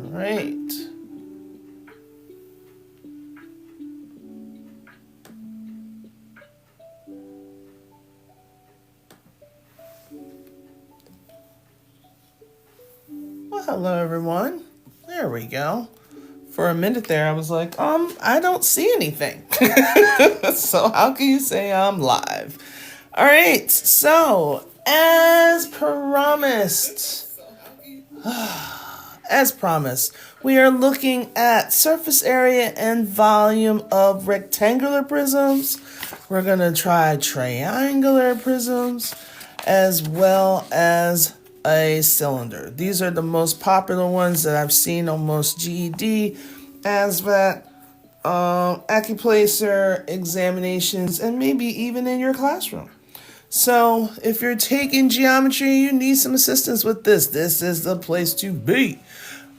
right. Well, hello everyone. There we go. For a minute there, I was like, I don't see anything. So how can you say I'm live? All right. So as promised, we are looking at surface area and volume of rectangular prisms. We're going to try triangular prisms as well as a cylinder. These are the most popular ones that I've seen on most GED, ASVAB, ACCUPLACER examinations, and maybe even in your classroom. So if you're taking geometry, you need some assistance with this. This is the place to be.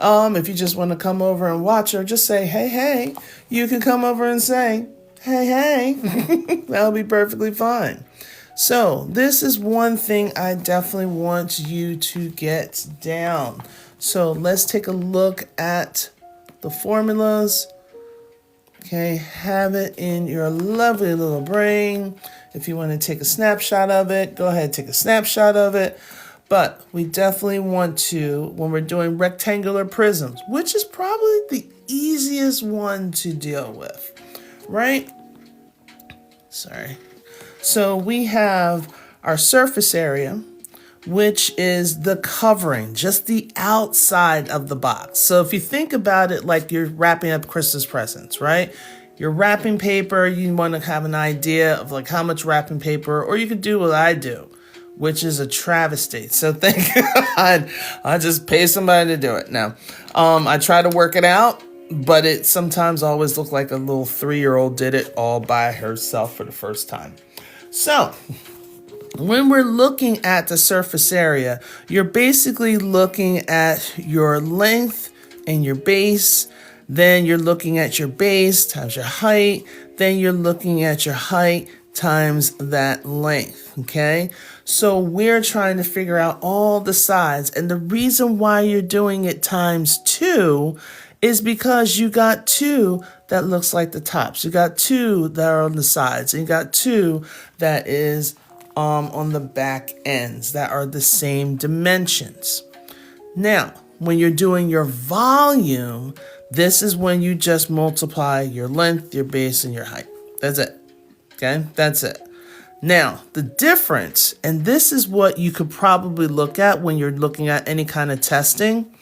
If you just want to come over and watch or just say, hey, you can come over and say, hey. That'll be perfectly fine. So this is one thing I definitely want you to get down. So let's take a look at the formulas. Okay, have it in your lovely little brain. If you want to take a snapshot of it, go ahead, take a snapshot of it. But we definitely want to, when we're doing rectangular prisms, which is probably the easiest one to deal with, right? Sorry. So we have our surface area, which is the covering, just the outside of the box. So if you think about it like you're wrapping up Christmas presents, right? Your wrapping paper, you want to have an idea of like how much wrapping paper, or you could do what I do, which is a travesty. So thank God I just pay somebody to do it. Now, I try to work it out, but it sometimes always looks like a little 3-year-old did it all by herself for the first time. So when we're looking at the surface area, you're basically looking at your length and your base. Then you're looking at your base times your height. Then you're looking at your height times that length, okay? So we're trying to figure out all the sides. And the reason why you're doing it times 2 is because you got 2 that looks like the tops. You got 2 that are on the sides. And you got 2 that is on the back ends that are the same dimensions. Now, when you're doing your volume, this is when you just multiply your length, your base, and your height. That's it. Okay, that's it. Now, the difference, and this is what you could probably look at when you're looking at any kind of testing,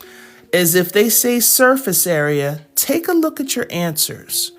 is if they say surface area, take a look at your answers.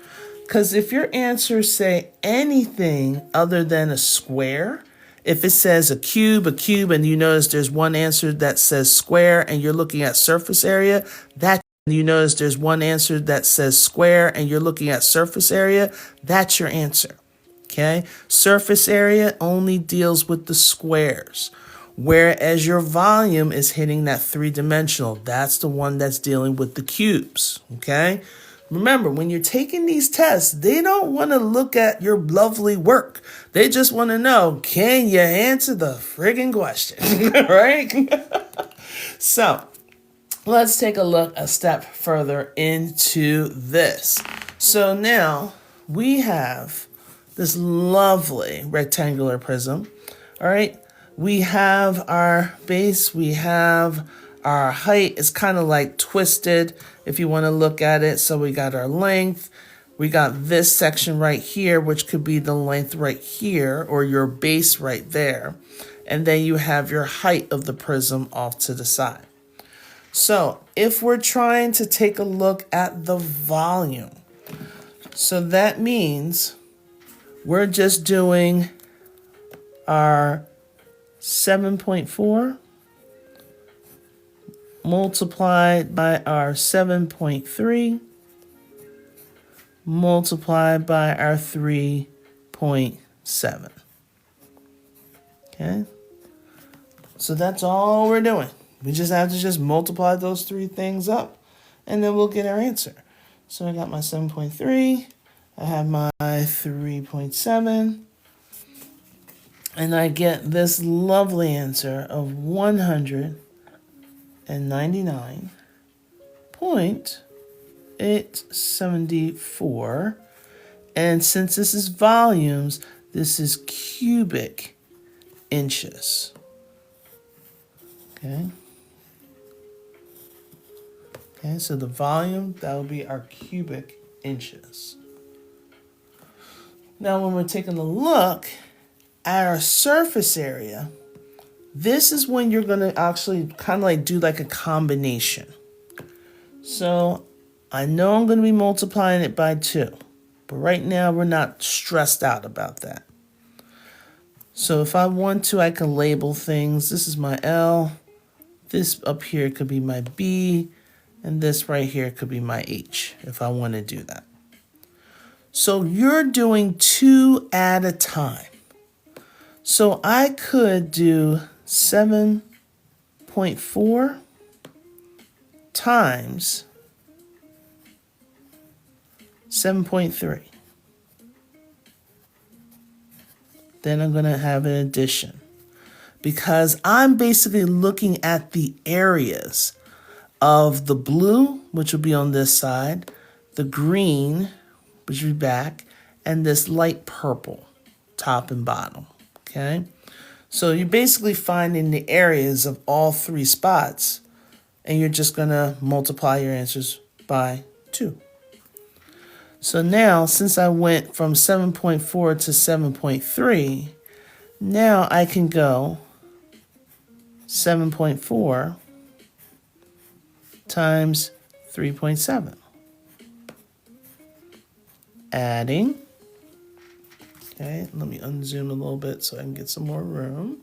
Because if your answers say anything other than a square, if it says a cube, and you notice there's one answer that says square and you're looking at surface area, that you notice there's one answer that says square and you're looking at surface area, that's your answer. Okay? Surface area only deals with the squares, whereas your volume is hitting that 3-dimensional. That's the one that's dealing with the cubes. Okay? Remember, when you're taking these tests, they don't want to look at your lovely work. They just want to know, can you answer the friggin' question, right? So, let's take a look a step further into this. So now we have this lovely rectangular prism, all right? We have our base, we have our height. It's kind of like twisted if you want to look at it. So we got our length. We got this section right here, which could be the length right here or your base right there. And then you have your height of the prism off to the side. So if we're trying to take a look at the volume, so that means we're just doing our 7.4 multiplied by our 7.3 multiplied by our 3.7. Okay? So that's all we're doing. We just have to just multiply those 3 things up, and then we'll get our answer. So I got my 7.3, I have my 3.7, and I get this lovely answer of 199.5 0.874. And since this is volumes, this is cubic inches. Okay. Okay, so the volume, that will be our cubic inches. Now, when we're taking a look at our surface area, this is when you're going to actually kind of like do like a combination. So I know I'm going to be multiplying it by 2, but right now we're not stressed out about that. So if I want to, I can label things. This is my L. This up here could be my B. And this right here could be my H if I want to do that. So you're doing 2 at a time. So I could do 7.4 times 7.3. Then I'm going to have an addition, because I'm basically looking at the areas of the blue, which will be on this side, the green, which will be back, and this light purple, top and bottom, okay? So you're basically finding the areas of all 3 spots, and you're just gonna multiply your answers by 2. So now, since I went from 7.4 to 7.3, now I can go 7.4 times 3.7. Adding. Okay, let me unzoom a little bit so I can get some more room.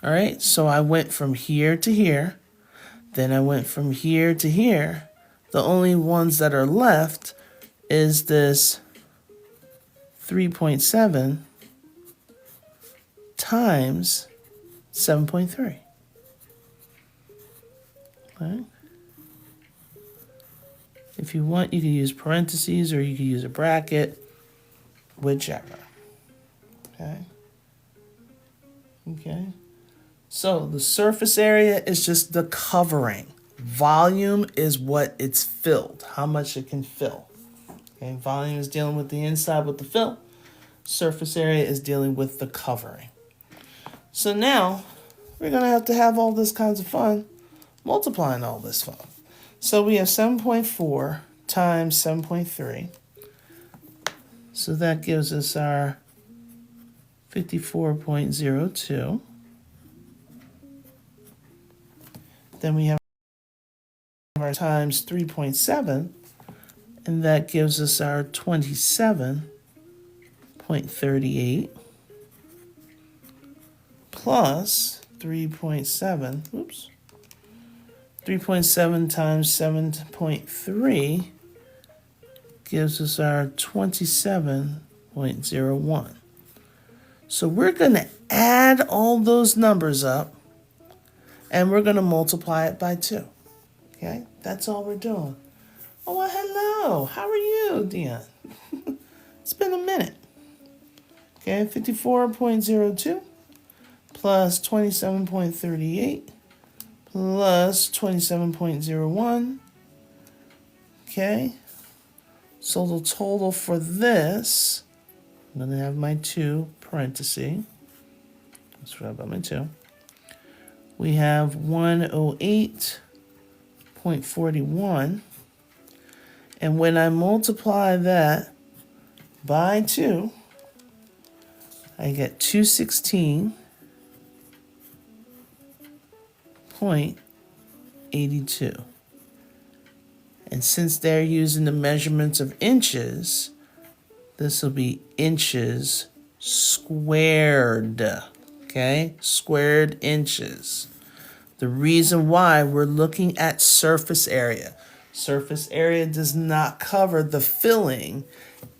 All right, so I went from here to here. Then I went from here to here. The only ones that are left is this 3.7 times 7.3. Okay. If you want, you can use parentheses or you can use a bracket, whichever. Okay. Okay. So the surface area is just the covering. Volume is what it's filled, how much it can fill. Okay. Volume is dealing with the inside with the fill. Surface area is dealing with the covering. So now we're going to have all this kinds of fun multiplying all this fun. So we have 7.4 times 7.3. So that gives us our 54.02. Then we have our times 3.7, and that gives us our 27.38 plus 3.7, oops, 3.7 times 7.3 gives us our 27.01. So we're going to add all those numbers up, and we're going to multiply it by 2. Okay, that's all we're doing. Oh, well, hello. How are you, Dion? It's been a minute. Okay, 54.02 plus 27.38 plus 27.01. Okay, so the total for this, I'm going to have my 2 parentheses. Let's forget about my 2. We have 108.41. And when I multiply that by 2, I get 216.82. And since they're using the measurements of inches, this will be inches squared. Okay, squared inches. The reason why we're looking at surface area. Surface area does not cover the filling.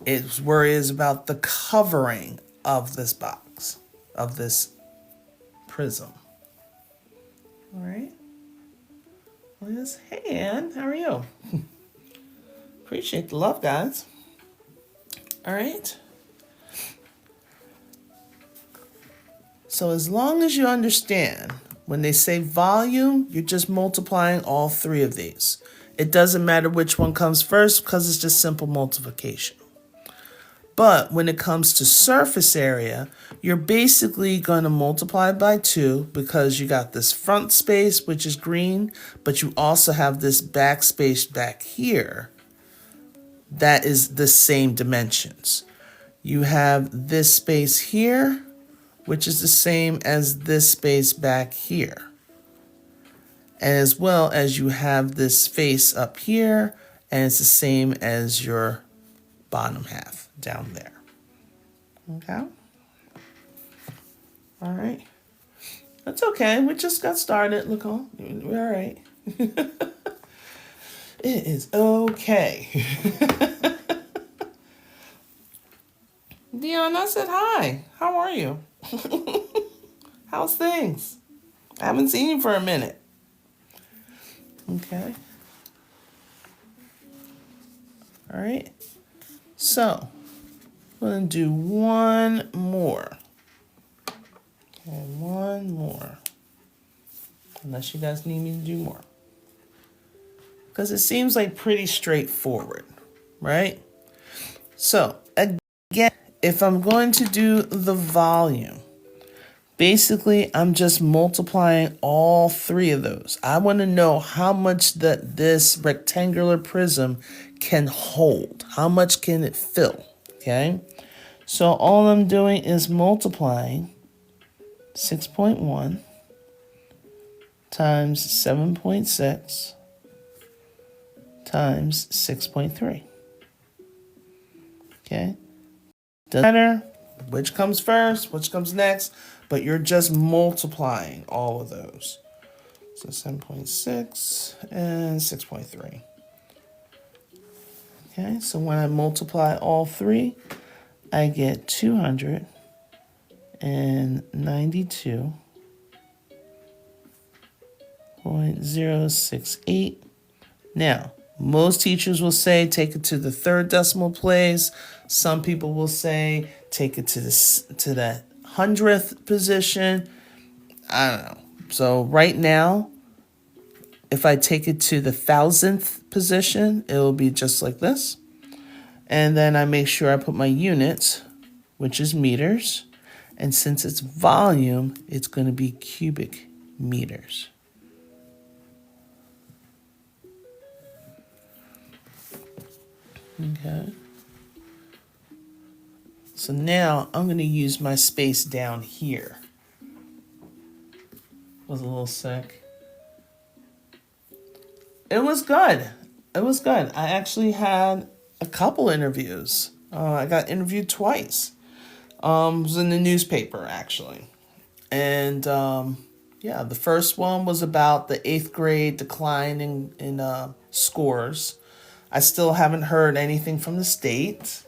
It's worries about the covering of this box, of this prism. All right. Well, yes. Hey, Ann, how are you? Appreciate the love, guys. All right. So as long as you understand When they say volume, you're just multiplying all three of these. It doesn't matter which one comes first because it's just simple multiplication. But when it comes to surface area, you're basically going to multiply by 2 because you got this front space, which is green, but you also have this back space back here that is the same dimensions. You have this space here, which is the same as this space back here. As well as you have this face up here, and it's the same as your bottom half down there. Okay? All right. That's okay. We just got started. Look, we're all right. It is okay. Dion, I said hi. How are you? How's things? I haven't seen you for a minute. Okay. All right. So, I'm going to do one more. Okay, one more. Unless you guys need me to do more. Because it seems like pretty straightforward, right? So, again, if I'm going to do the volume, basically I'm just multiplying all three of those. I want to know how much this rectangular prism can hold. How much can it fill? Okay? So all I'm doing is multiplying 6.1 times 7.6 times 6.3. Okay? Doesn't matter which comes first, which comes next, but you're just multiplying all of those. So 7.6 and 6.3. Okay, so when I multiply all three, I get 292.068. Now, most teachers will say take it to the third decimal place. Some people will say take it to the 100th position. I don't know. So right now, if I take it to the 1,000th position, it will be just like this. And then I make sure I put my units, which is meters. And since it's volume, it's going to be cubic meters. Okay. So now I'm going to use my space down here. Was a little sick. It was good. It was good. I actually had a couple interviews. I got interviewed twice. It was in the newspaper, actually. And yeah, the first one was about the 8th grade decline in scores. I still haven't heard anything from the state.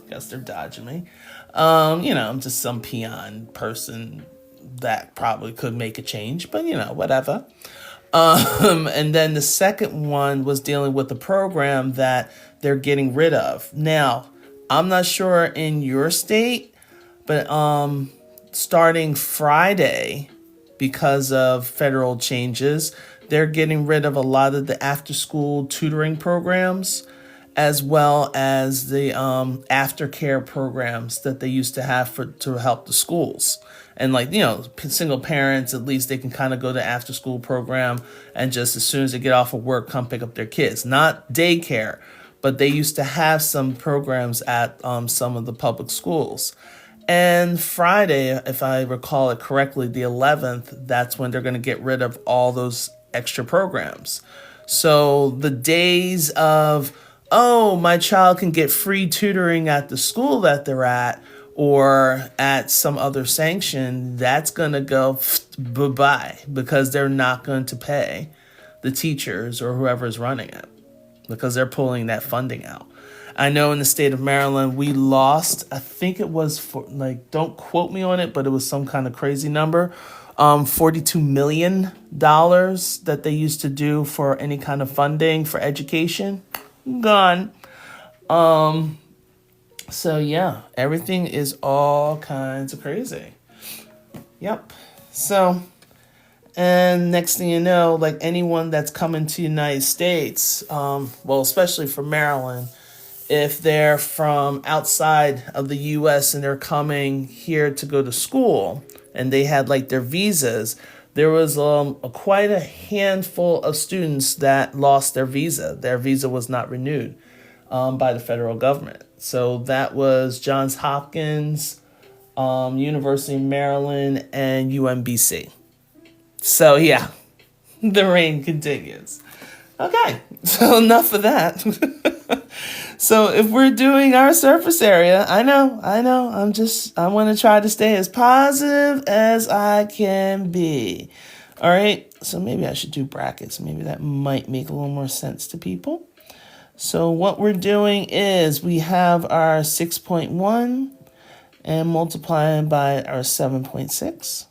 Guess they're dodging me. I'm just some peon person that probably could make a change, but whatever. And then the second one was dealing with the program that they're getting rid of. Now, I'm not sure in your state, but starting Friday, because of federal changes, they're getting rid of a lot of the after-school tutoring programs, as well as the aftercare programs that they used to have to help the schools. And single parents, at least they can kind of go to after school program and just as soon as they get off of work, come pick up their kids. Not daycare, but they used to have some programs at some of the public schools. And Friday, if I recall it correctly, the 11th, that's when they're going to get rid of all those extra programs. So the days of, oh, my child can get free tutoring at the school that they're at, or at some other sanction, that's going to go bye-bye because they're not going to pay the teachers or whoever's running it because they're pulling that funding out. I know in the state of Maryland, we lost, I think it was for, don't quote me on it, but it was some kind of crazy number, $42 million that they used to do for any kind of funding for education. Gone. So yeah, everything is all kinds of crazy. Yep. So, And next thing you know, like anyone that's coming to the United States, well, especially from Maryland, if they're from outside of the U.S. and they're coming here to go to school and they had like their visas, there was quite a handful of students that lost their visa. Their visa was not renewed by the federal government. So that was Johns Hopkins, University of Maryland, and UMBC. So yeah, the rain continues. Okay, so enough of that. So if we're doing our surface area, I know, I want to try to stay as positive as I can be. All right, so maybe I should do brackets. Maybe that might make a little more sense to people. So what we're doing is we have our 6.1 and multiplying by our 7.6.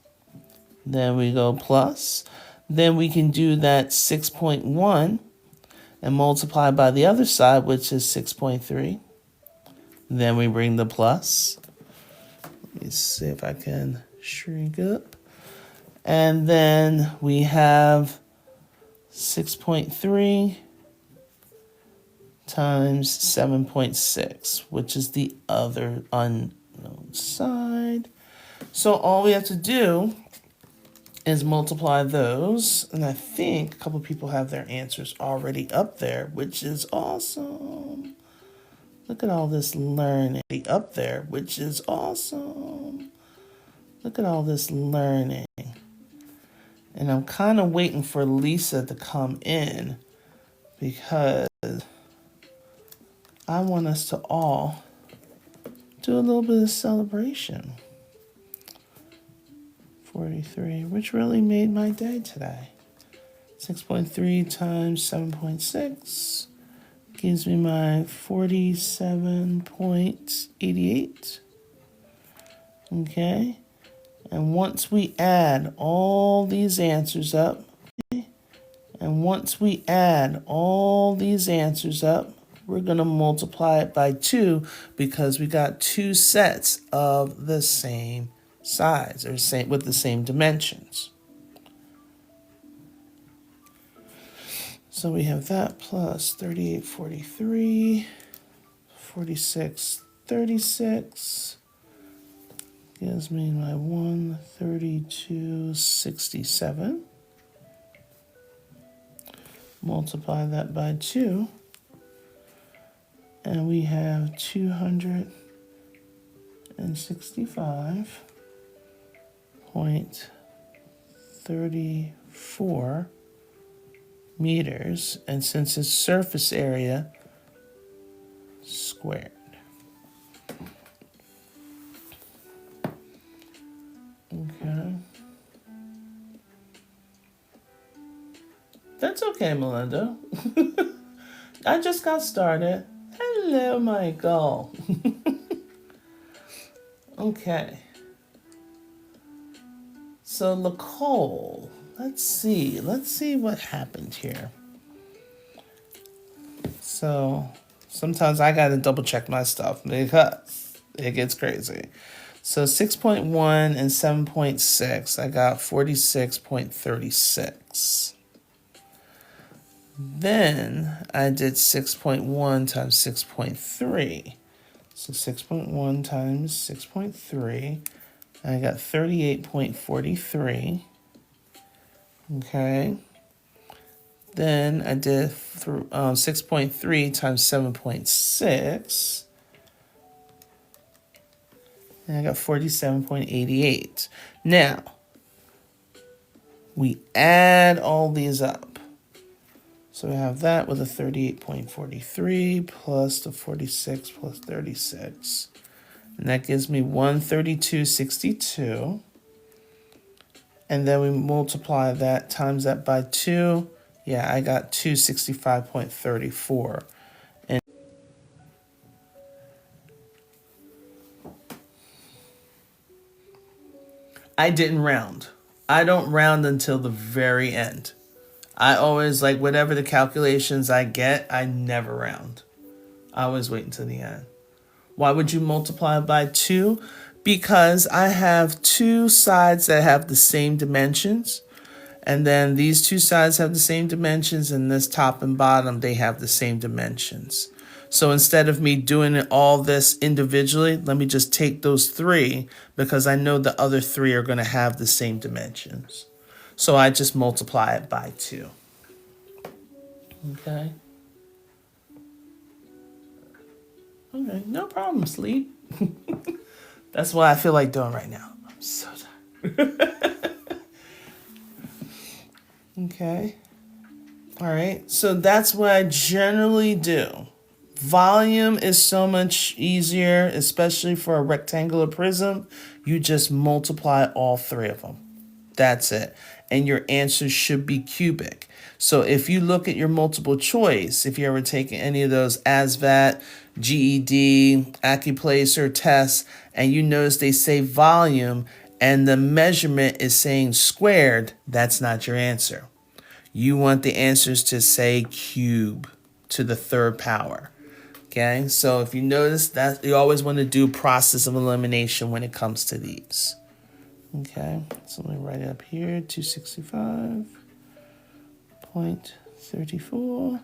Then we go plus. Then we can do that 6.1 and multiply by the other side, which is 6.3. Then we bring the plus. Let me see if I can shrink up. And then we have 6.3 times 7.6, which is the other unknown side. So all we have to do is multiply those, and I think a couple people have their answers already up there, which is awesome. Look at all this learning up there, which is awesome. Look at all this learning. And I'm kind of waiting for Lisa to come in because I want us to all do a little bit of celebration. 43, which really made my day today. 6.3 times 7.6 gives me my 47.88. Okay. And once we add all these answers up, we're going to multiply it by 2 because we got two sets of the same size or with the same dimensions. So we have that plus 3843, 4636 gives me my 13267. Multiply that by 2 and we have 265.34 meters, and since it's surface area squared. Okay. That's okay, Melinda. I just got started. Hello, Michael. Okay. So, Nicole, let's see what happened here. So, sometimes I got to double check my stuff because it gets crazy. So, 6.1 and 7.6, I got 46.36. Then I did 6.1 times 6.3. So 6.1 times 6.3. I got 38.43. Okay. Then I did 6.3 times 7.6. And I got 47.88. Now, we add all these up. So we have that with a 38.43 plus the 46 plus 36. And that gives me 132.62. And then we multiply that, times that by 2. Yeah, I got 265.34. And I didn't round. I don't round until the very end. I always, like, whatever the calculations I get, I never round. I always wait until the end. Why would you multiply by 2? Because I have two sides that have the same dimensions. And then these two sides have the same dimensions, and this top and bottom, they have the same dimensions. So instead of me doing all this individually, let me just take those three because I know the other three are going to have the same dimensions. So I just multiply it by 2. Okay. Okay, no problem, sleep. That's what I feel like doing right now. I'm so tired. Okay. All right. So that's what I generally do. Volume is so much easier, especially for a rectangular prism. You just multiply all 3 of them. That's it. And your answer should be cubic. So if you look at your multiple choice, if you ever taken any of those ASVAB, GED, ACCUPLACER tests, and you notice they say volume and the measurement is saying squared, that's not your answer. You want the answers to say cube to the 3rd power. Okay, so if you notice that, you always want to do process of elimination when it comes to these. Okay, so let me write it up here, 265.34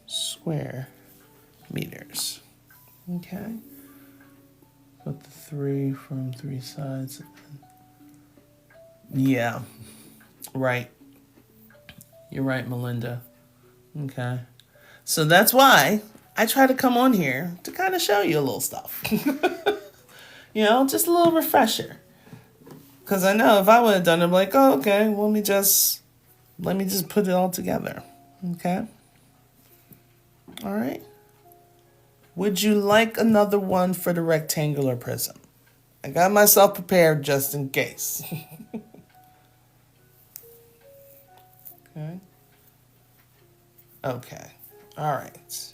square meters. Okay, put the 3 from 3 sides. Yeah, right. You're right, Melinda. Okay, so that's why I try to come on here to kind of show you a little stuff. You know, just a little refresher. Because I know if I would have done it, I'm like, oh, okay, let me just put it all together. Okay? All right. Would you like another one for the rectangular prism? I got myself prepared just in case. Okay. Okay. All right.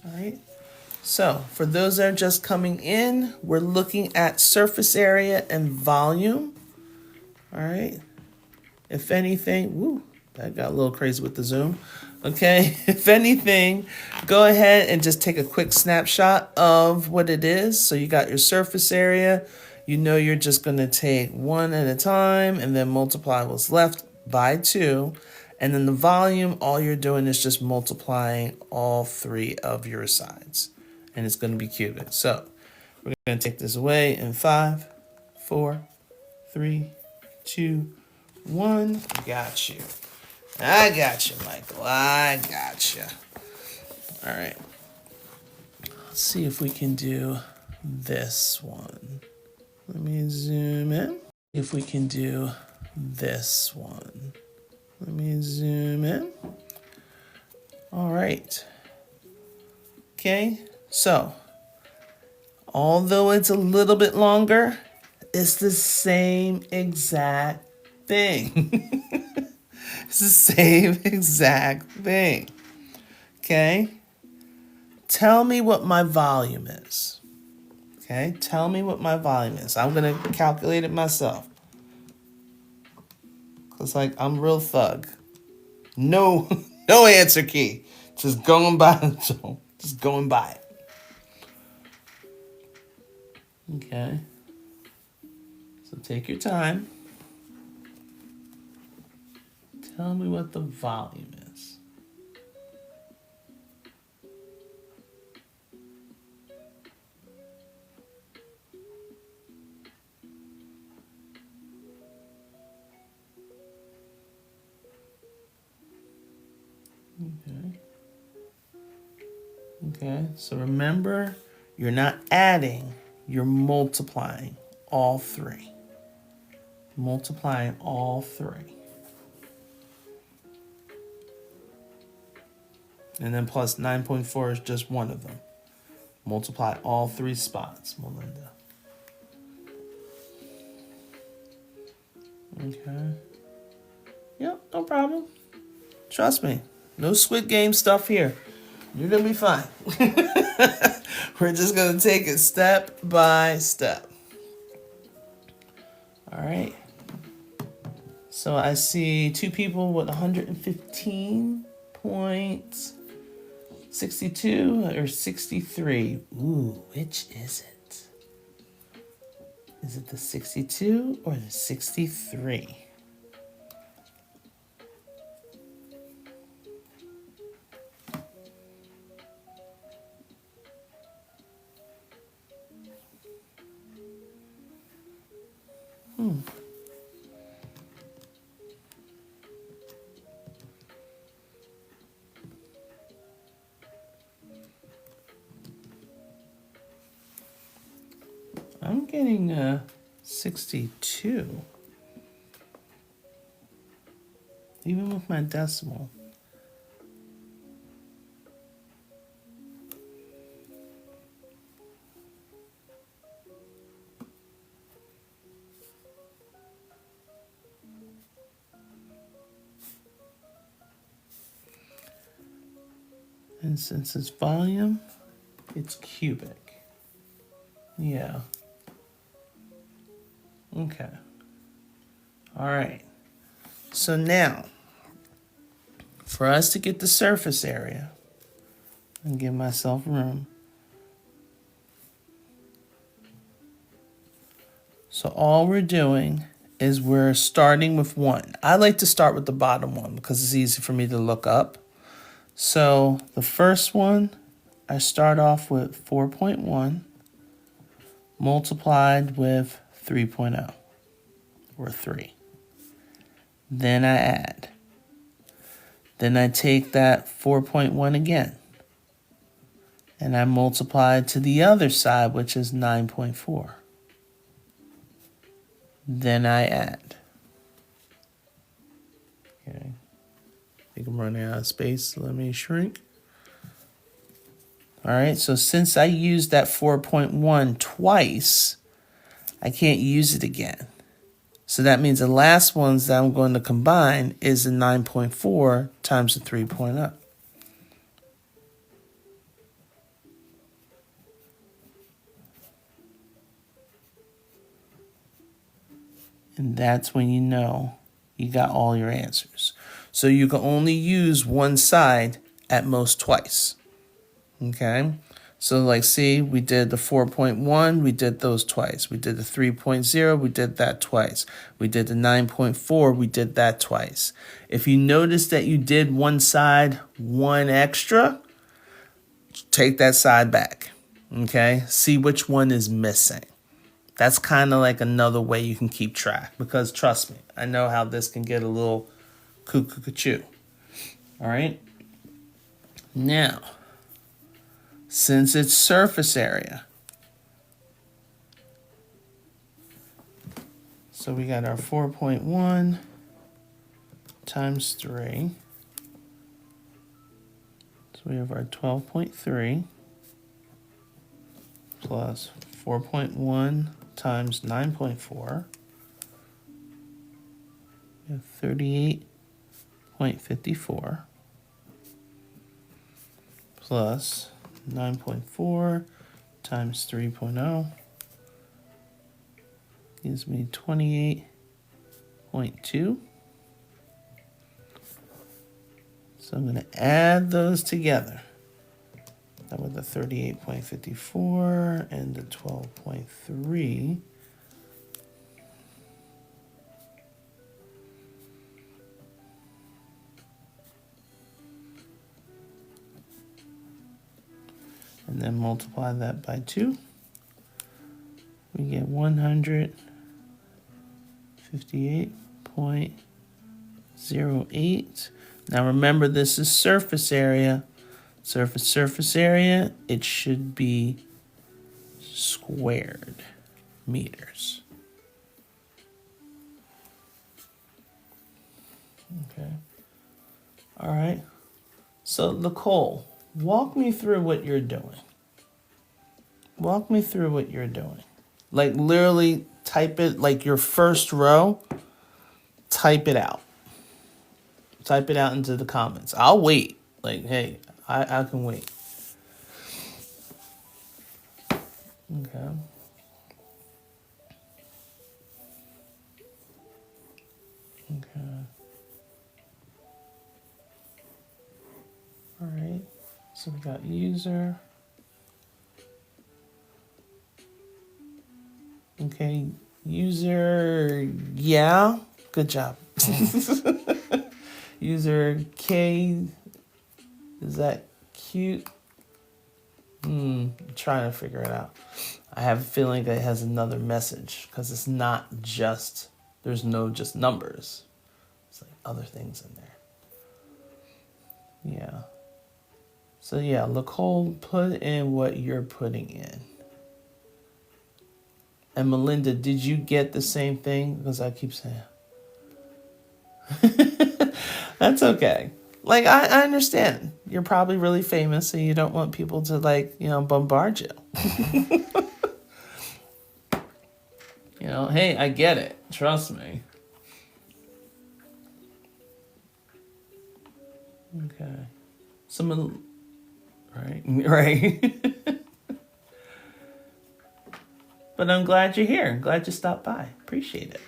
All right. So for those that are just coming in, we're looking at surface area and volume. All right. If anything, woo, that got a little crazy with the zoom. Okay. If anything, go ahead and just take a quick snapshot of what it is. So you got your surface area. You know you're just going to take 1 at a time and then multiply what's left by 2. And then the volume, all you're doing is just multiplying all 3 of your sides. And it's going to be cubic. So we're going to take this away in 5, 4, 3, 2, 1. Got you. I got you, Michael. I got you. All right. Let's see if we can do this one. Let me zoom in. If we can do this one. Let me zoom in. All right. Okay. So, although it's a little bit longer, it's the same exact thing. It's the same exact thing. Okay? Tell me what my volume is. Okay? Tell me what my volume is. I'm going to calculate it myself. Because, like, I'm real thug. No answer key. Just going by it. Okay. So take your time. Tell me what the volume is. Okay, so remember, you're not adding, you're multiplying all 3. Multiplying all 3. And then plus 9.4 is just one of them. Multiply all 3 spots, Melinda. Okay. Yep, no problem. Trust me. No Squid Game stuff here. You're going to be fine. We're just going to take it step by step. All right. So I see 2 people with 115.62 or 63. Ooh, which is it? Is it the 62 or the 63? I'm getting 62, even with my decimal. And since it's volume, it's cubic. Yeah. Okay. All right. So now, for us to get the surface area, and give myself room. So all we're doing is we're starting with 1. I like to start with the bottom one because it's easy for me to look up. So the first one, I start off with 4.1 multiplied with 3.0, or 3. Then I add. Then I take that 4.1 again, and I multiply to the other side, which is 9.4. Then I add. Okay. I think I'm running out of space. Let me shrink. All right, so since I used that 4.1 twice, I can't use it again. So that means the last ones that I'm going to combine is the 9.4 times the 3.0. And that's when you know you got all your answers. So you can only use one side at most twice. Okay? So like see, we did the 4.1, we did those twice. We did the 3.0, we did that twice. We did the 9.4, we did that twice. If you notice that you did one side one extra, take that side back. Okay? See which one is missing. That's kind of like another way you can keep track, because trust me, I know how this can get a little cuckoo. All right? Now, since it's surface area, so we got our 4.1 times 3. So we have our 12.3 plus 4.1 times 9.4. We have 38.54 plus 9.4 times 3.0 gives me 28.2. So I'm going to add those together. That with the 38.54 and the 12.3. And then multiply that by 2. We get 158.08. Now remember, this is surface area. Surface area, it should be squared meters. Okay. All right. So Nicole, walk me through what you're doing. Walk me through what you're doing. Like literally type it, like your first row, type it out. Type it out into the comments. I'll wait. Like, hey, I can wait. Okay. Okay. All right. So we got user. Okay, user, yeah, good job. User K, is that cute? I'm trying to figure it out. I have a feeling that it has another message because it's not just, there's no just numbers. It's like other things in there. Yeah. So yeah, Nicole, put in what you're putting in. And Melinda, did you get the same thing? Because I keep saying. That's okay. Like, I understand. You're probably really famous, so you don't want people to, like, bombard you. Hey, I get it. Trust me. Okay. Someone, right. But I'm glad you're here. I'm glad you stopped by. Appreciate it.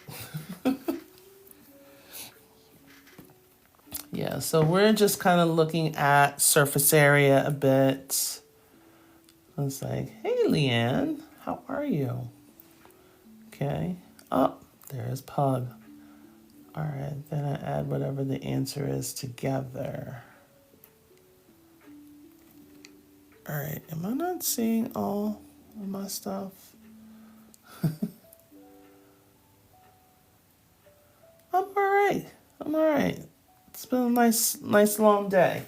Yeah, so we're just kind of looking at surface area a bit. I was like, hey, Leanne, how are you? Okay. Oh, there's Pug. All right, then I add whatever the answer is together. All right, am I not seeing all of my stuff? I'm all right. It's been a nice long day.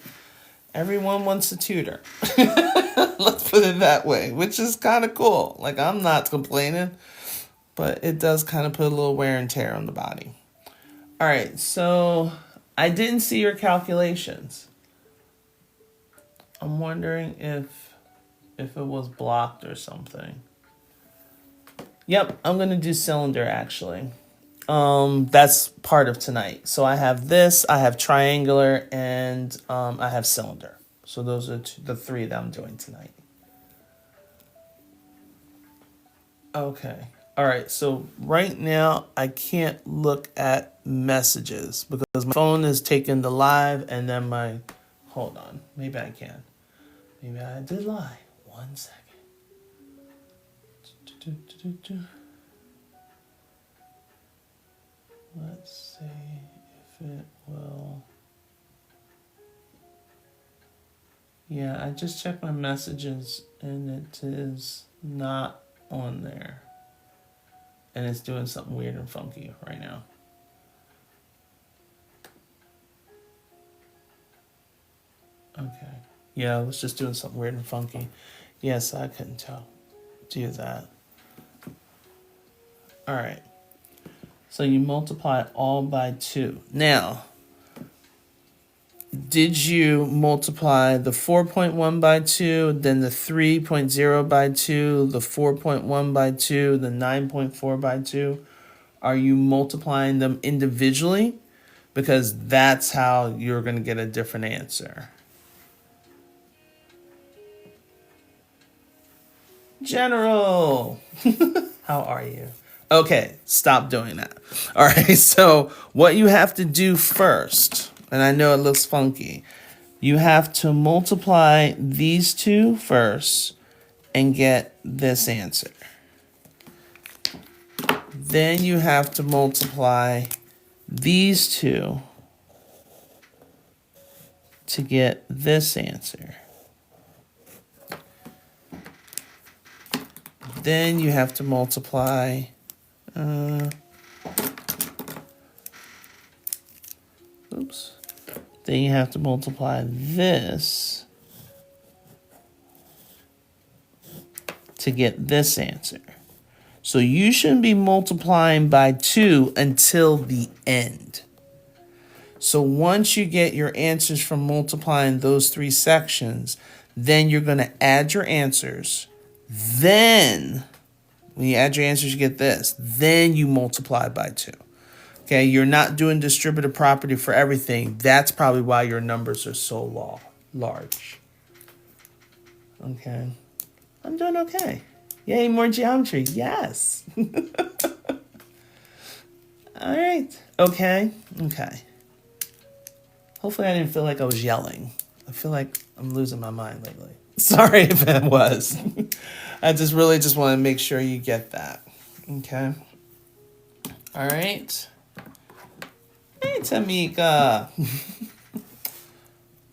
Everyone wants a tutor. Let's put it that way, which is kind of cool. Like, I'm not complaining, but it does kind of put a little wear and tear on the body. All right, so I didn't see your calculations. I'm wondering if it was blocked or something. Yep, I'm going to do cylinder, actually. That's part of tonight. So I have this, I have triangular, and I have cylinder. So those are the three that I'm doing tonight. Okay. All right. So right now I can't look at messages because my phone is taking the live and then hold on. Maybe I can. Maybe I did lie. 1 second. Let's see if it will. Yeah, I just checked my messages and it is not on there. And it's doing something weird and funky right now. Okay. Yeah, it was just doing something weird and funky. Yes, I couldn't do that. All right. So you multiply all by 2. Now, did you multiply the 4.1 by 2, then the 3.0 by 2, the 4.1 by 2, the 9.4 by 2? Are you multiplying them individually? Because that's how you're going to get a different answer. General, how are you? Okay, stop doing that. All right, so what you have to do first, and I know it looks funky, you have to multiply these two first and get this answer. Then you have to multiply these two to get this answer. Then you have to multiply Then you have to multiply this to get this answer. So you shouldn't be multiplying by 2 until the end. So once you get your answers from multiplying those 3 sections, then you're going to add your answers. Then, when you add your answers, you get this. Then you multiply by 2. Okay, you're not doing distributive property for everything. That's probably why your numbers are so large. Okay, I'm doing okay. Yay, more geometry. Yes. All right. Okay. Hopefully I didn't feel like I was yelling. I feel like I'm losing my mind lately. Sorry if it was. I just want to make sure you get that. Okay. All right. Hey, Tamika.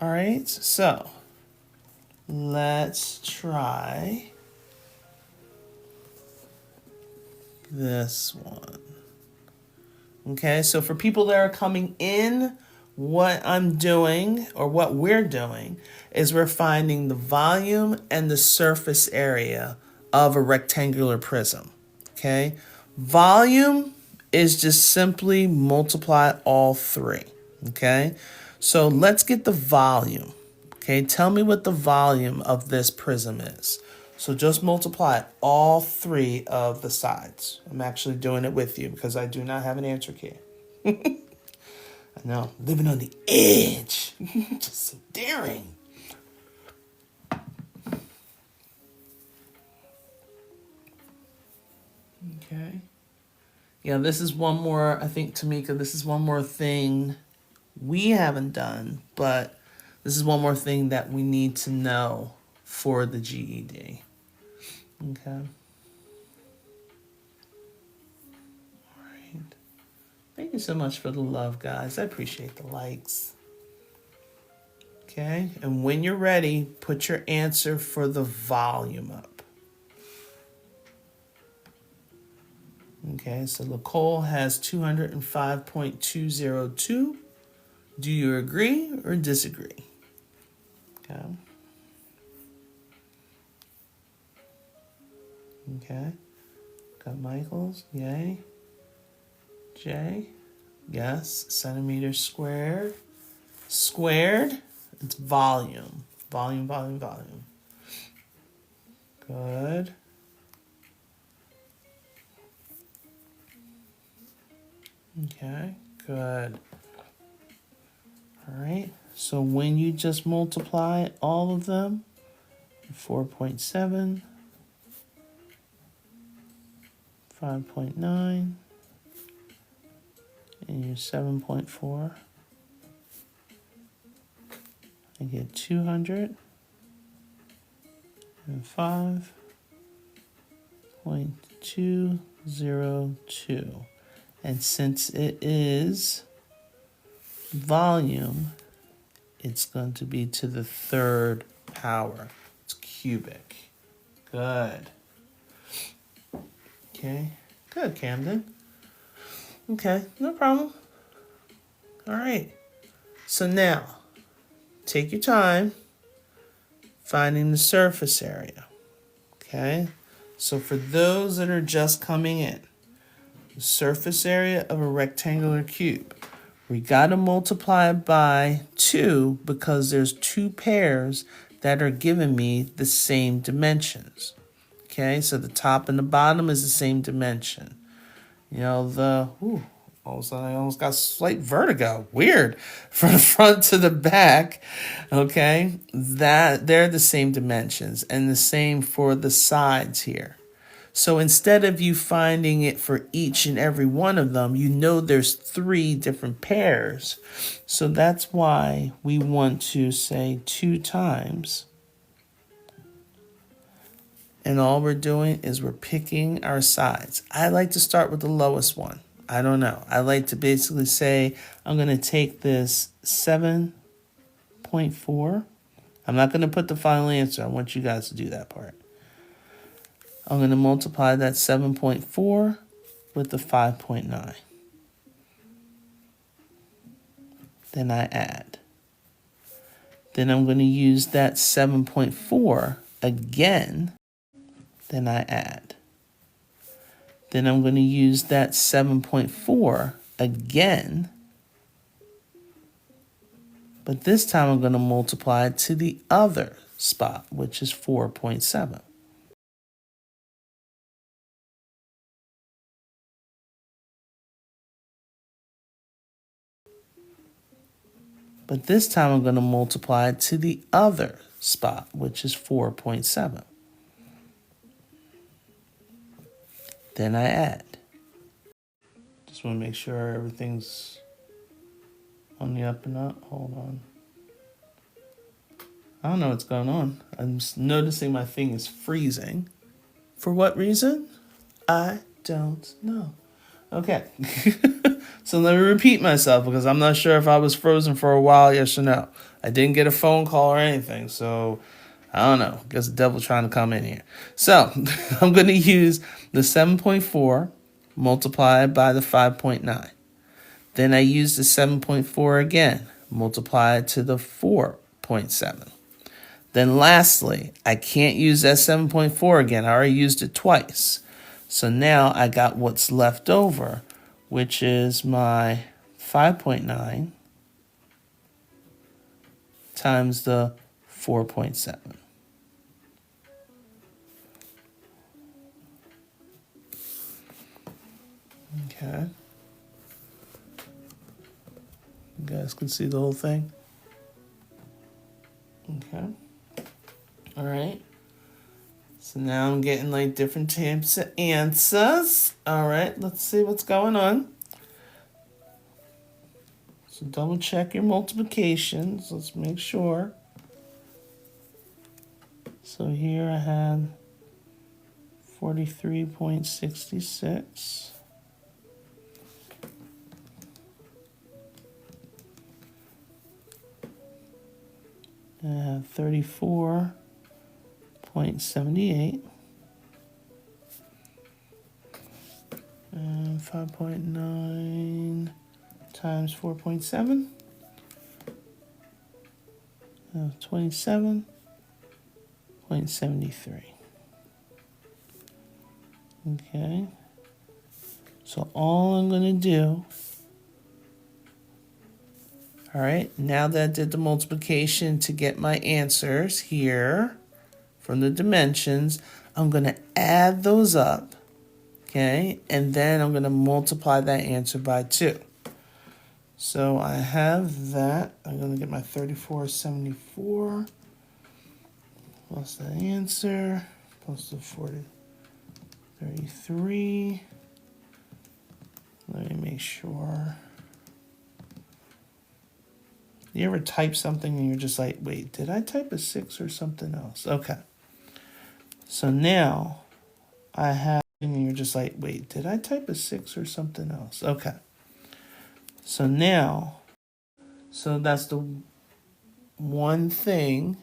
All right, so let's try this one. Okay, so for people that are coming in, what I'm doing or what we're doing is we're finding the volume and the surface area of a rectangular prism. Okay, volume is just simply multiply all three. Okay, so let's get the volume. Okay, tell me what the volume of this prism is. So just multiply all three of the sides. I'm actually doing it with you because I do not have an answer key. I know, living on the edge. Just so daring. Okay. Yeah, this is one more, I think, Tamika, this is one more thing we haven't done, but this is one more thing that we need to know for the GED. Okay. All right. Thank you so much for the love, guys. I appreciate the likes. Okay, and when you're ready, put your answer for the volume up. Okay, so Nicole has 205.202. Do you agree or disagree? Okay. Okay. Got Michael's, yay. J, yes. Centimeters squared. Squared, it's volume. Volume, volume, volume. Good. Okay, good. All right, so when you just multiply all of them, 4.7, 5.9, and your 7.4, I get 205.202. And since it is volume, it's going to be to the third power. It's cubic. Good. Okay. Good, Camden. Okay, no problem. All right. So now, take your time finding the surface area. Okay? So for those that are just coming in, the surface area of a rectangular cube, we got to multiply it by 2 because there's two pairs that are giving me the same dimensions. Okay, so the top and the bottom is the same dimension. You know, all of a sudden I almost got slight vertigo. Weird. From the front to the back. Okay, that they're the same dimensions, and the same for the sides here. So instead of you finding it for each and every one of them, you know there's 3 different pairs. So that's why we want to say 2 times. And all we're doing is we're picking our sides. I like to start with the lowest one. I don't know. I like to basically say, I'm going to take this 7.4. I'm not going to put the final answer. I want you guys to do that part. I'm going to multiply that 7.4 with the 5.9. Then I add. Then I'm going to use that 7.4 again. Then I add. Then I'm going to use that 7.4 again. But this time I'm going to multiply it to the other spot, which is 4.7. But this time I'm going to multiply it to the other spot, which is 4.7. Then I add. Just want to make sure everything's on the up and up. Hold on. I don't know what's going on. I'm just noticing my thing is freezing. For what reason? I don't know. Okay. So let me repeat myself because I'm not sure if I was frozen for a while, yes or no. I didn't get a phone call or anything, so I don't know. Guess the devil's trying to come in here. So I'm going to use the 7.4 multiplied by the 5.9. Then I use the 7.4 again, multiplied to the 4.7. Then lastly, I can't use that 7.4 again. I already used it twice. So now I got what's left over, which is my 5.9 times the 4.7. Okay. You guys can see the whole thing? Okay. All right. So now I'm getting like different types of answers. All right, let's see what's going on. So double check your multiplications. Let's make sure. So here I had 43.66. I have 34.78. And 5.9 times 4.7. 27.73. Okay. So all I'm going to do, all right, now that I did the multiplication to get my answers here from the dimensions, I'm going to add those up, okay, and then I'm going to multiply that answer by 2. So I have that. I'm going to get my 34.74 plus the answer plus the 33. Let me make sure. You ever type something and you're just like, wait, did I type a 6 or something else? Okay. So now I have, and you're just like, wait, did I type a 6 or something else? Okay. So now, so that's the one thing.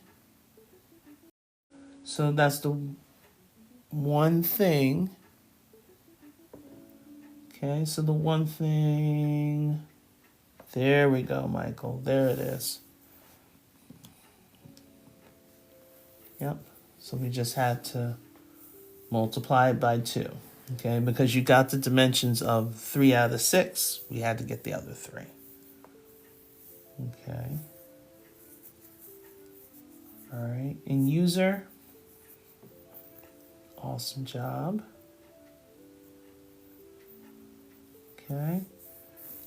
So that's the one thing. Okay, so the one thing, there we go, Michael. There it is. Yep. So we just had to multiply it by 2. Okay, because you got the dimensions of 3 out of 6, we had to get the other 3. Okay. All right, in user, awesome job. Okay.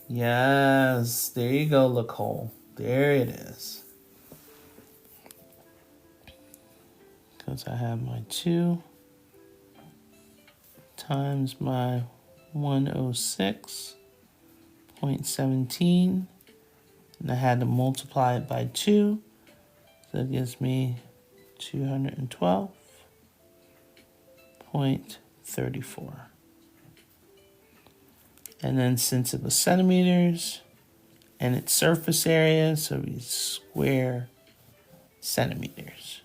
Yes, there you go, Nicole. There it is. Because I have my 2 times my 106.17. And I had to multiply it by 2. So it gives me 212.34. And then since it was centimeters and its surface area, so we square centimeters.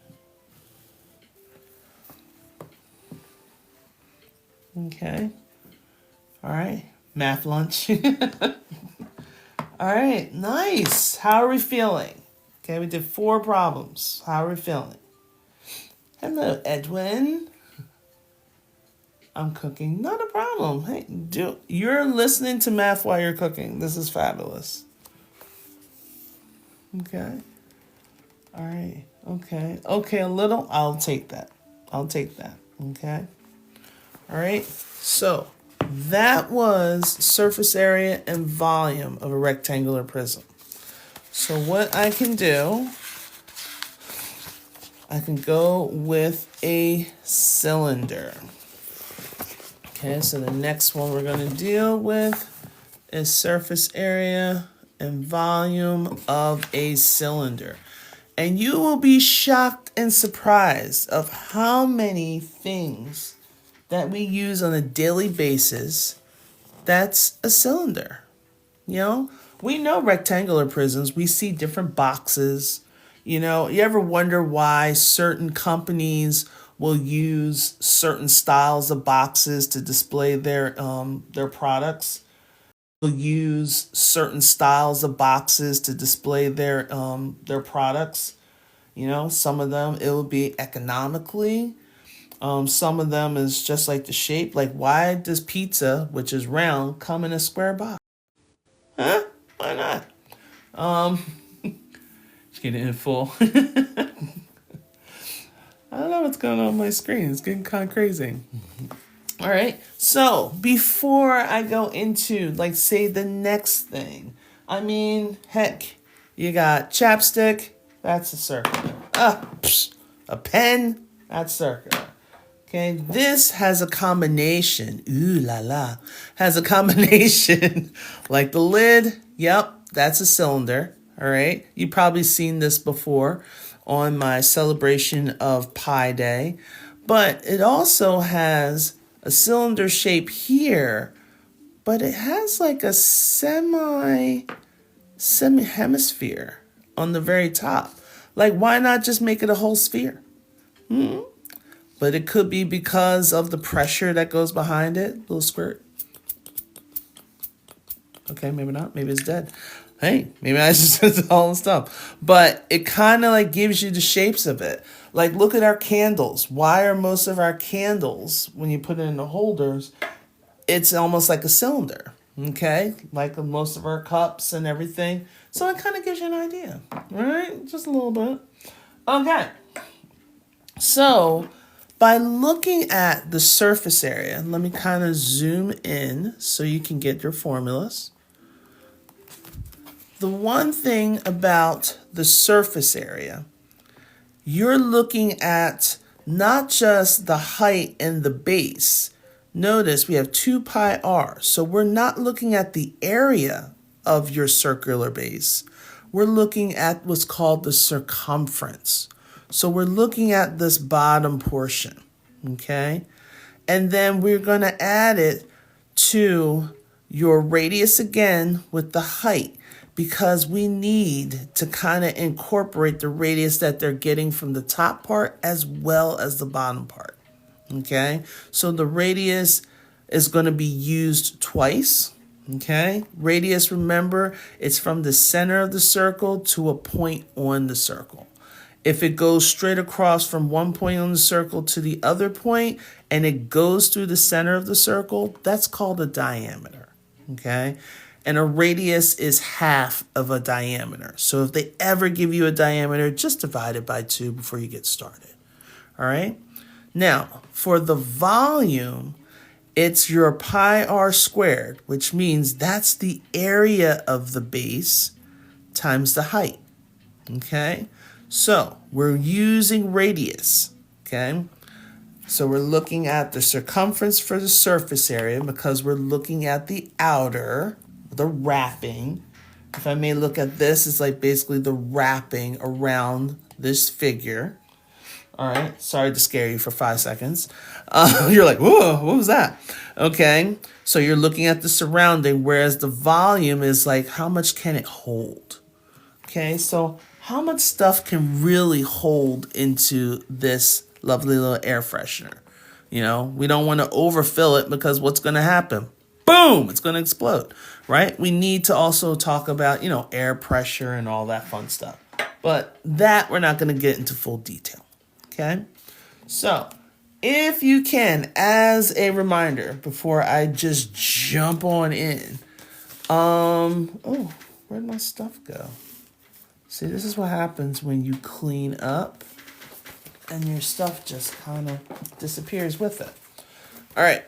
Okay. All right. Math lunch. All right. Nice. How are we feeling? Okay, we did 4 problems. How are we feeling? Hello, Edwin. I'm cooking. Not a problem. Hey, you're listening to math while you're cooking. This is fabulous. Okay. All right. Okay. Okay, a little. I'll take that. I'll take that. Okay. All right. So that was surface area and volume of a rectangular prism. So what I can do, I can go with a cylinder. Okay, so the next one we're going to deal with is surface area and volume of a cylinder. And you will be shocked and surprised of how many things that we use on a daily basis, that's a cylinder. You know, we know rectangular prisms. We see different boxes. You know, you ever wonder why certain companies will use certain styles of boxes to display their products? Will use certain styles of boxes to display their products. You know, some of them it will be economically. Some of them is just like the shape. Like, why does pizza, which is round, come in a square box? Huh? Why not? Just getting it full. I don't know what's going on my screen. It's getting kind of crazy. All right. So before I go into, like, say the next thing, I mean, heck, you got chapstick. That's a circular. A pen. That's circular. Okay, this has a combination. Ooh la la. Has a combination like the lid. Yep, that's a cylinder. All right. You've probably seen this before on my celebration of Pi Day. But it also has a cylinder shape here, but it has like a semi-hemisphere on the very top. Like, why not just make it a whole sphere? But it could be because of the pressure that goes behind it. Little squirt. Okay, maybe not. Maybe it's dead. Hey, maybe I just said all the stuff. But it kind of like gives you the shapes of it. Like, look at our candles. Why are most of our candles, when you put it in the holders, it's almost like a cylinder? Okay, like most of our cups and everything. So it kind of gives you an idea. All right, just a little bit. Okay, so by looking at the surface area, let me kind of zoom in so you can get your formulas. The one thing about the surface area, you're looking at not just the height and the base. Notice we have 2 pi r, so we're not looking at the area of your circular base. We're looking at what's called the circumference. So we're looking at this bottom portion, okay? And then we're going to add it to your radius again with the height, because we need to kind of incorporate the radius that they're getting from the top part as well as the bottom part, okay? So the radius is going to be used twice, okay? Radius, remember, it's from the center of the circle to a point on the circle. If it goes straight across from one point on the circle to the other point and it goes through the center of the circle, that's called a diameter, okay? And a radius is half of a diameter. So if they ever give you a diameter, just divide it by 2 before you get started, all right? Now, for the volume, it's your pi r squared, which means that's the area of the base times the height, okay? So we're using radius, okay? So we're looking at the circumference for the surface area because we're looking at the outer, the wrapping. If I may look at this, it's like basically the wrapping around this figure. All right, sorry to scare you for 5 seconds. You're like, whoa, what was that? Okay, so you're looking at the surrounding, whereas the volume is like, how much can it hold? Okay, so how much stuff can really hold into this lovely little air freshener? You know, we don't want to overfill it because what's going to happen? Boom, it's going to explode, right? We need to also talk about, you know, air pressure and all that fun stuff. But that we're not going to get into full detail, okay? So if you can, as a reminder, before I just jump on in, oh, where'd my stuff go? See, this is what happens when you clean up and your stuff just kind of disappears with it. All right.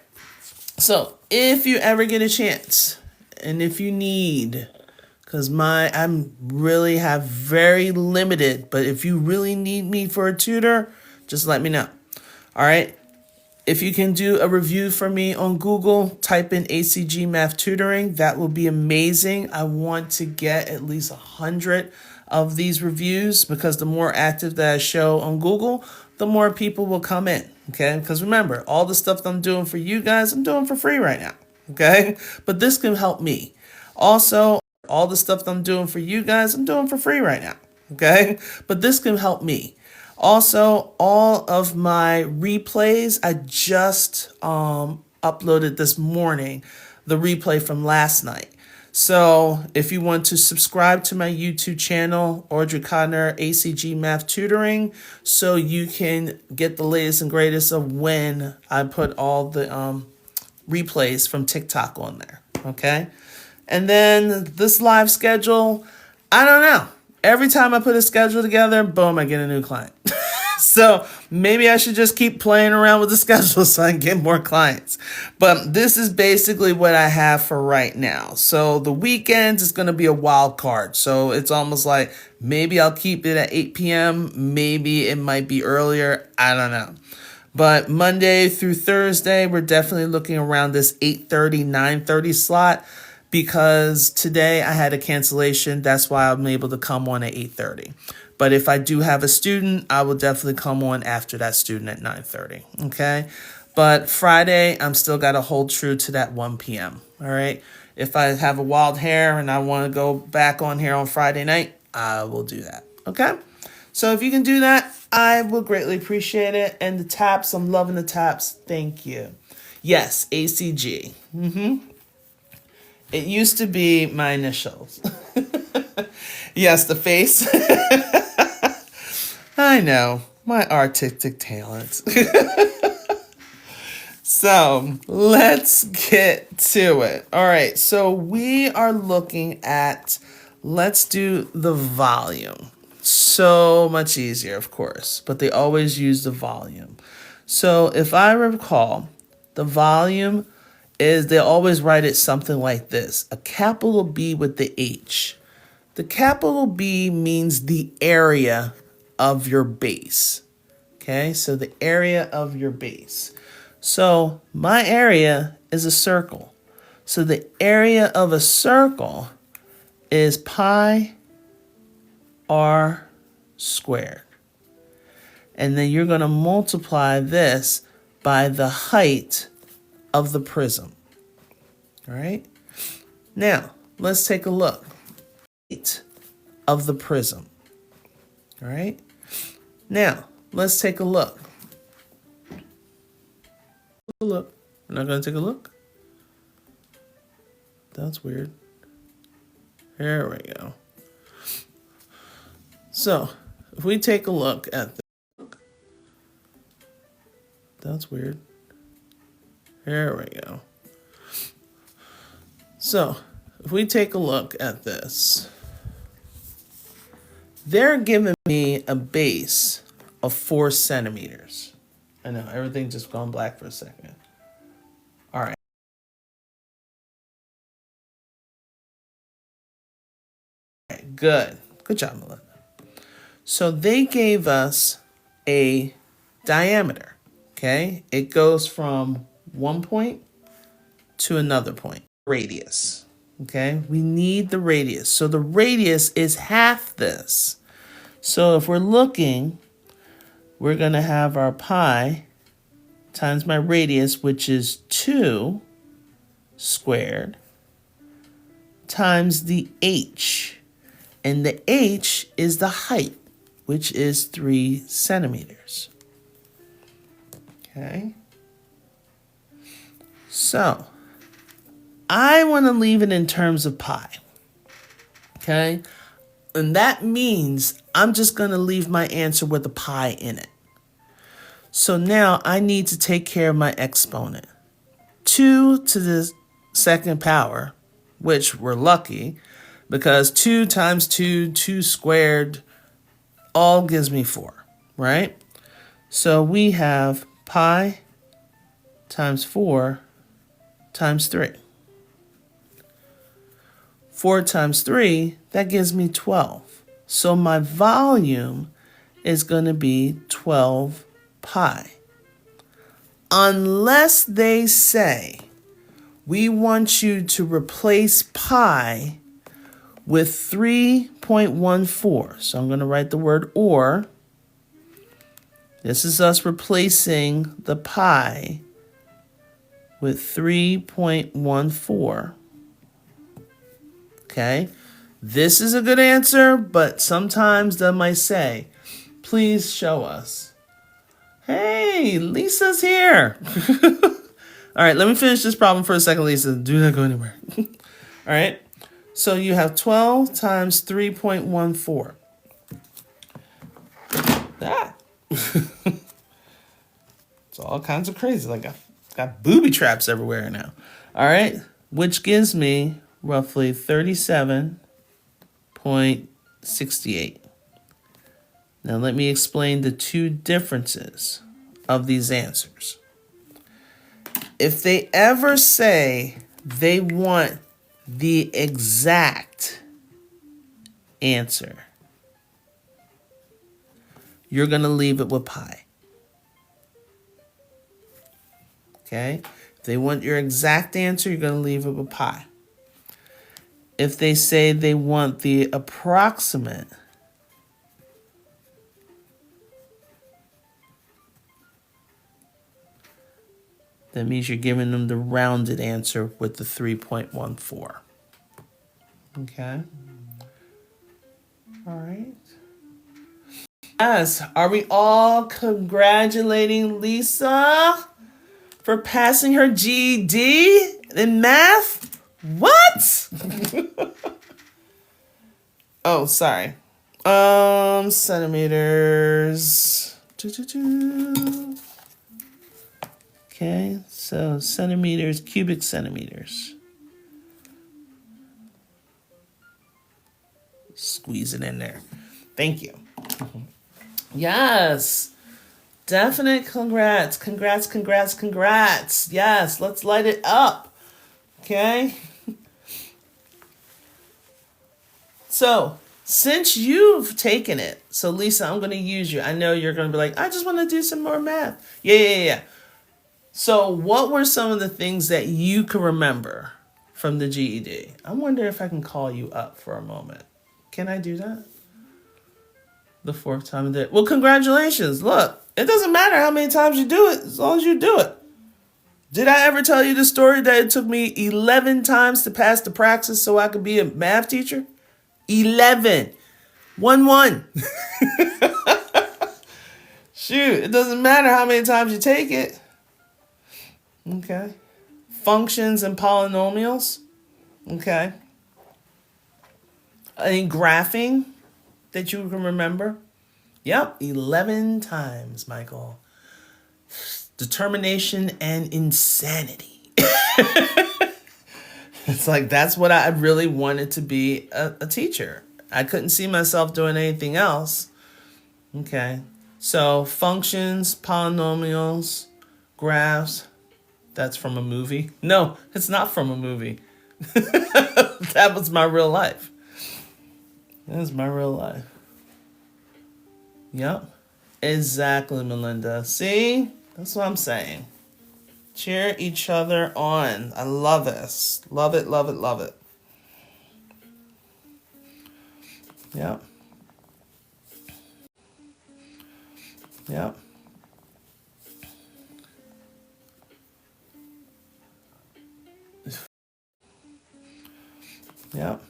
So if you ever get a chance and if you need, because I'm really have very limited, but if you really need me for a tutor, just let me know. All right. If you can do a review for me on Google, type in ACG Math Tutoring. That will be amazing. I want to get at least 100 of these reviews because the more active that I show on Google, the more people will come in, okay? Because remember, all the stuff that I'm doing for you guys, I'm doing for free right now, okay? But this can help me. Also, all the stuff that I'm doing for you guys, I'm doing for free right now, okay? But this can help me. Also, all of my replays, I just uploaded this morning, the replay from last night. So if you want to subscribe to my YouTube channel, Audrey Codner, ACG Math Tutoring, so you can get the latest and greatest of when I put all the replays from TikTok on there, okay? And then this live schedule, I don't know. Every time I put a schedule together, boom, I get a new client. So maybe I should just keep playing around with the schedule so I can get more clients. But this is basically what I have for right now. So the weekends is going to be a wild card. So it's almost like maybe I'll keep it at 8 p.m. Maybe it might be earlier. I don't know. But Monday through Thursday, we're definitely looking around this 8:30, 9:30 slot. Because today I had a cancellation. That's why I'm able to come on at 8:30. But if I do have a student, I will definitely come on after that student at 9:30. Okay. But Friday, I'm still got to hold true to that 1 p.m. All right. If I have a wild hair and I want to go back on here on Friday night, I will do that. Okay. So if you can do that, I will greatly appreciate it. And the taps, I'm loving the taps. Thank you. Yes, ACG. It used to be my initials. Yes, the face. I know, my artistic talents. So let's get to it. All right, so we are looking at, let's do the volume. So much easier, of course, but they always use the volume. So if I recall, the volume is, they always write it something like this, a capital B with the H. The capital B means the area of your base. Okay, so the area of your base. So my area is a circle. So the area of a circle is pi r squared. And then you're going to multiply this by the height of the prism. All right. Now, let's take a look. Height of the prism. All right. Now, let's take a look. Look. We're not going to take a look. That's weird. There we go. So, if we take a look at this. That's weird. There we go. So, if we take a look at this, they're giving me a base of 4 centimeters. I know, everything just gone black for a second. All right. Good. Good job, Melinda. So they gave us a diameter, okay? It goes from one point to another point. Radius, okay? We need the radius. So the radius is half this. So if we're looking, we're going to have our pi times my radius, which is 2 squared, times the h. And the h is the height, which is 3 centimeters. Okay. So I want to leave it in terms of pi. Okay. And that means I'm just going to leave my answer with a pi in it. So now I need to take care of my exponent. 2 to the second power, which we're lucky, because 2 times 2, 2 squared, all gives me 4, right? So we have pi times 4 times 3. 4 times 3, that gives me 12. So my volume is going to be 12 pi. Unless they say, we want you to replace pi with 3.14. So I'm going to write the word or. This is us replacing the pi with 3.14. Okay? This is a good answer, but sometimes they might say, please show us. Hey, Lisa's here. All right, let me finish this problem for a second, Lisa. Do not go anywhere. All right, so you have 12 times 3.14. Ah. It's all kinds of crazy. Like, I've got booby traps everywhere now. All right, which gives me roughly 37.68. Now let me explain the two differences of these answers. If they ever say they want the exact answer, you're going to leave it with pi. Okay? If they want your exact answer, you're going to leave it with pi. If they say they want the approximate, that means you're giving them the rounded answer with the 3.14. Okay? All right. Yes, are we all congratulating Lisa for passing her GED in math? What? Oh, sorry. Centimeters. Okay, so centimeters, cubic centimeters. Squeeze it in there. Thank you. Yes. Definite congrats. Congrats, congrats, congrats. Yes, let's light it up. Okay. So, since you've taken it, so Lisa, I'm going to use you. I know you're going to be like, I just want to do some more math. Yeah. So what were some of the things that you can remember from the GED? I wonder if I can call you up for a moment. Can I do that? The fourth time of the day. Well, congratulations. Look, it doesn't matter how many times you do it, as long as you do it. Did I ever tell you the story that it took me 11 times to pass the praxis so I could be a math teacher? 11. 1-1. Shoot, it doesn't matter how many times you take it. Okay. Functions and polynomials. Okay. Any graphing that you can remember? Yep, 11 times, Michael. Determination and insanity. It's like, that's what I really wanted to be a teacher. I couldn't see myself doing anything else. Okay. So functions, polynomials, graphs. That's from a movie. No, it's not from a movie. That was my real life. That was my real life. Yep. Exactly, Melinda. See? That's what I'm saying. Cheer each other on. I love this. Love it, love it, love it. Yep. Yep. Yep.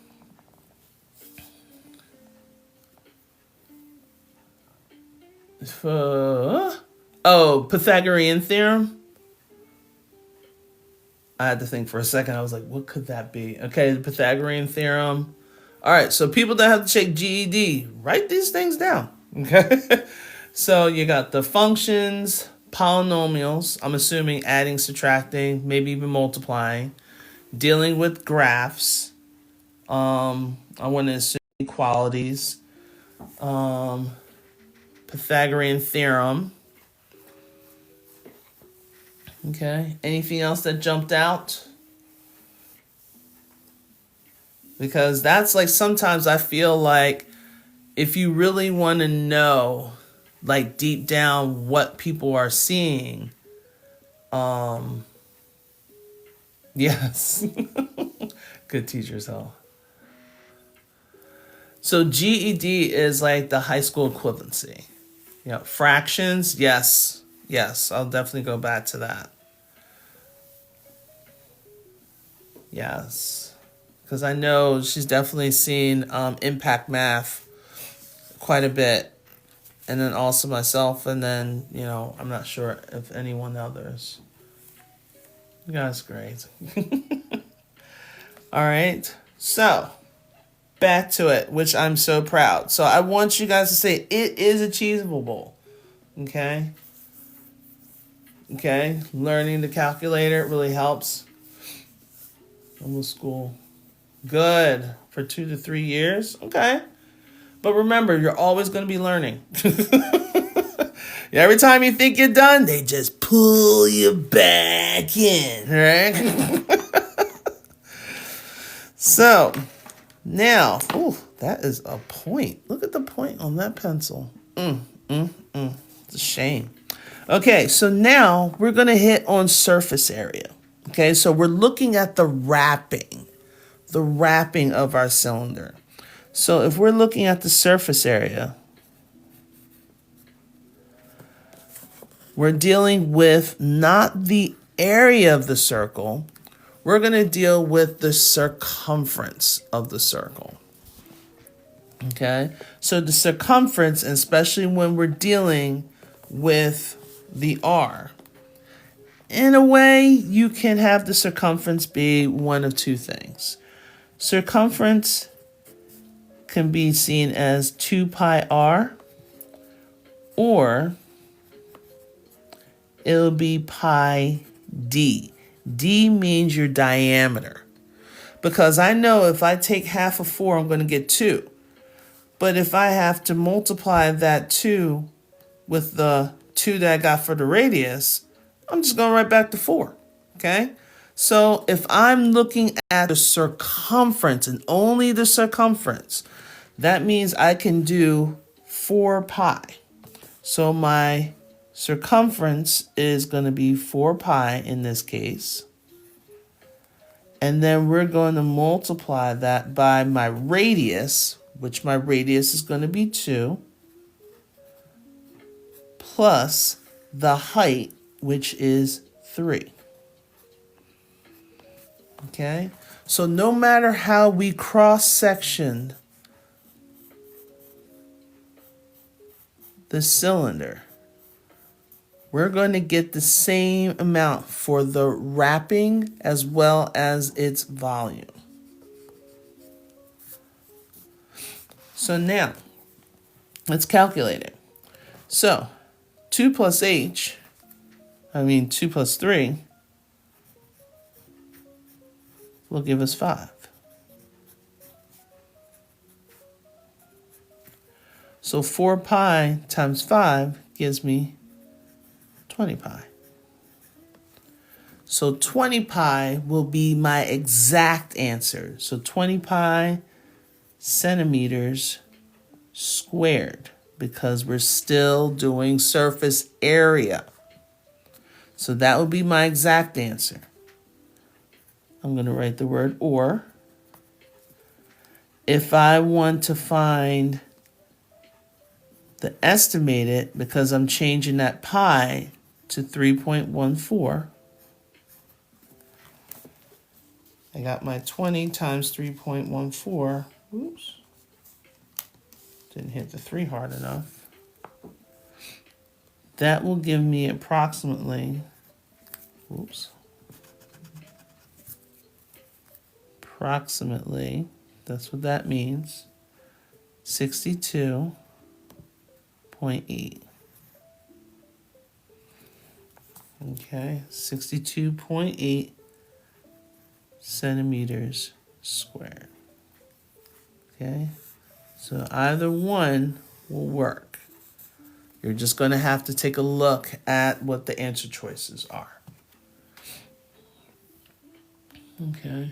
Pythagorean theorem. I had to think for a second. I was like, what could that be? Okay, the Pythagorean theorem. All right, so people that have to take GED, write these things down. Okay. So you got the functions, polynomials. I'm assuming adding, subtracting, maybe even multiplying. Dealing with graphs. I want to assume equalities. Pythagorean theorem. Okay. Anything else that jumped out? Because that's like, sometimes I feel like if you really want to know, like deep down what people are seeing, yes. Good teachers, huh? So GED is like the high school equivalency. Yeah, fractions, yes. Yes, I'll definitely go back to that. Yes. Because I know she's definitely seen Impact Math quite a bit. And then also myself, and then, I'm not sure if anyone others. You guys are great. All right. So, back to it, which I'm so proud. So, I want you guys to say it is achievable. Okay? Okay? Learning the calculator really helps. Almost school. Good. For 2 to 3 years? Okay. But remember, you're always going to be learning. Every time you think you're done, they just pull you back in, right? So, now, that is a point. Look at the point on that pencil. It's a shame. Okay, so now we're going to hit on surface area. Okay, so we're looking at the wrapping of our cylinder. So if we're looking at the surface area, we're dealing with not the area of the circle. We're going to deal with the circumference of the circle. Okay? So the circumference, especially when we're dealing with the R, in a way, you can have the circumference be one of two things. Circumference can be seen as 2 pi r, or it'll be pi d. D means your diameter. Because I know if I take half of 4, I'm going to get 2. But if I have to multiply that 2 with the 2 that I got for the radius, I'm just going right back to 4. Okay? So if I'm looking at the circumference and only the circumference, that means I can do 4 pi. So my circumference is going to be 4 pi in this case. And then we're going to multiply that by my radius, which my radius is going to be 2, plus the height, which is 3. Okay? So no matter how we cross-sectioned the cylinder, we're going to get the same amount for the wrapping as well as its volume. So now, let's calculate it. So, 2 plus 3 will give us 5. So 4 pi times 5 gives me 20 pi. So 20 pi will be my exact answer. So 20 pi centimeters squared, because we're still doing surface area. So that would be my exact answer. I'm going to write the word or. If I want to find the estimated, because I'm changing that pi to 3.14, I got my 20 times 3.14. Oops. Didn't hit the 3 hard enough. That will give me approximately, that's what that means, 62.8. Okay, 62.8 centimeters squared. Okay, so either one will work. You're just going to have to take a look at what the answer choices are. Okay.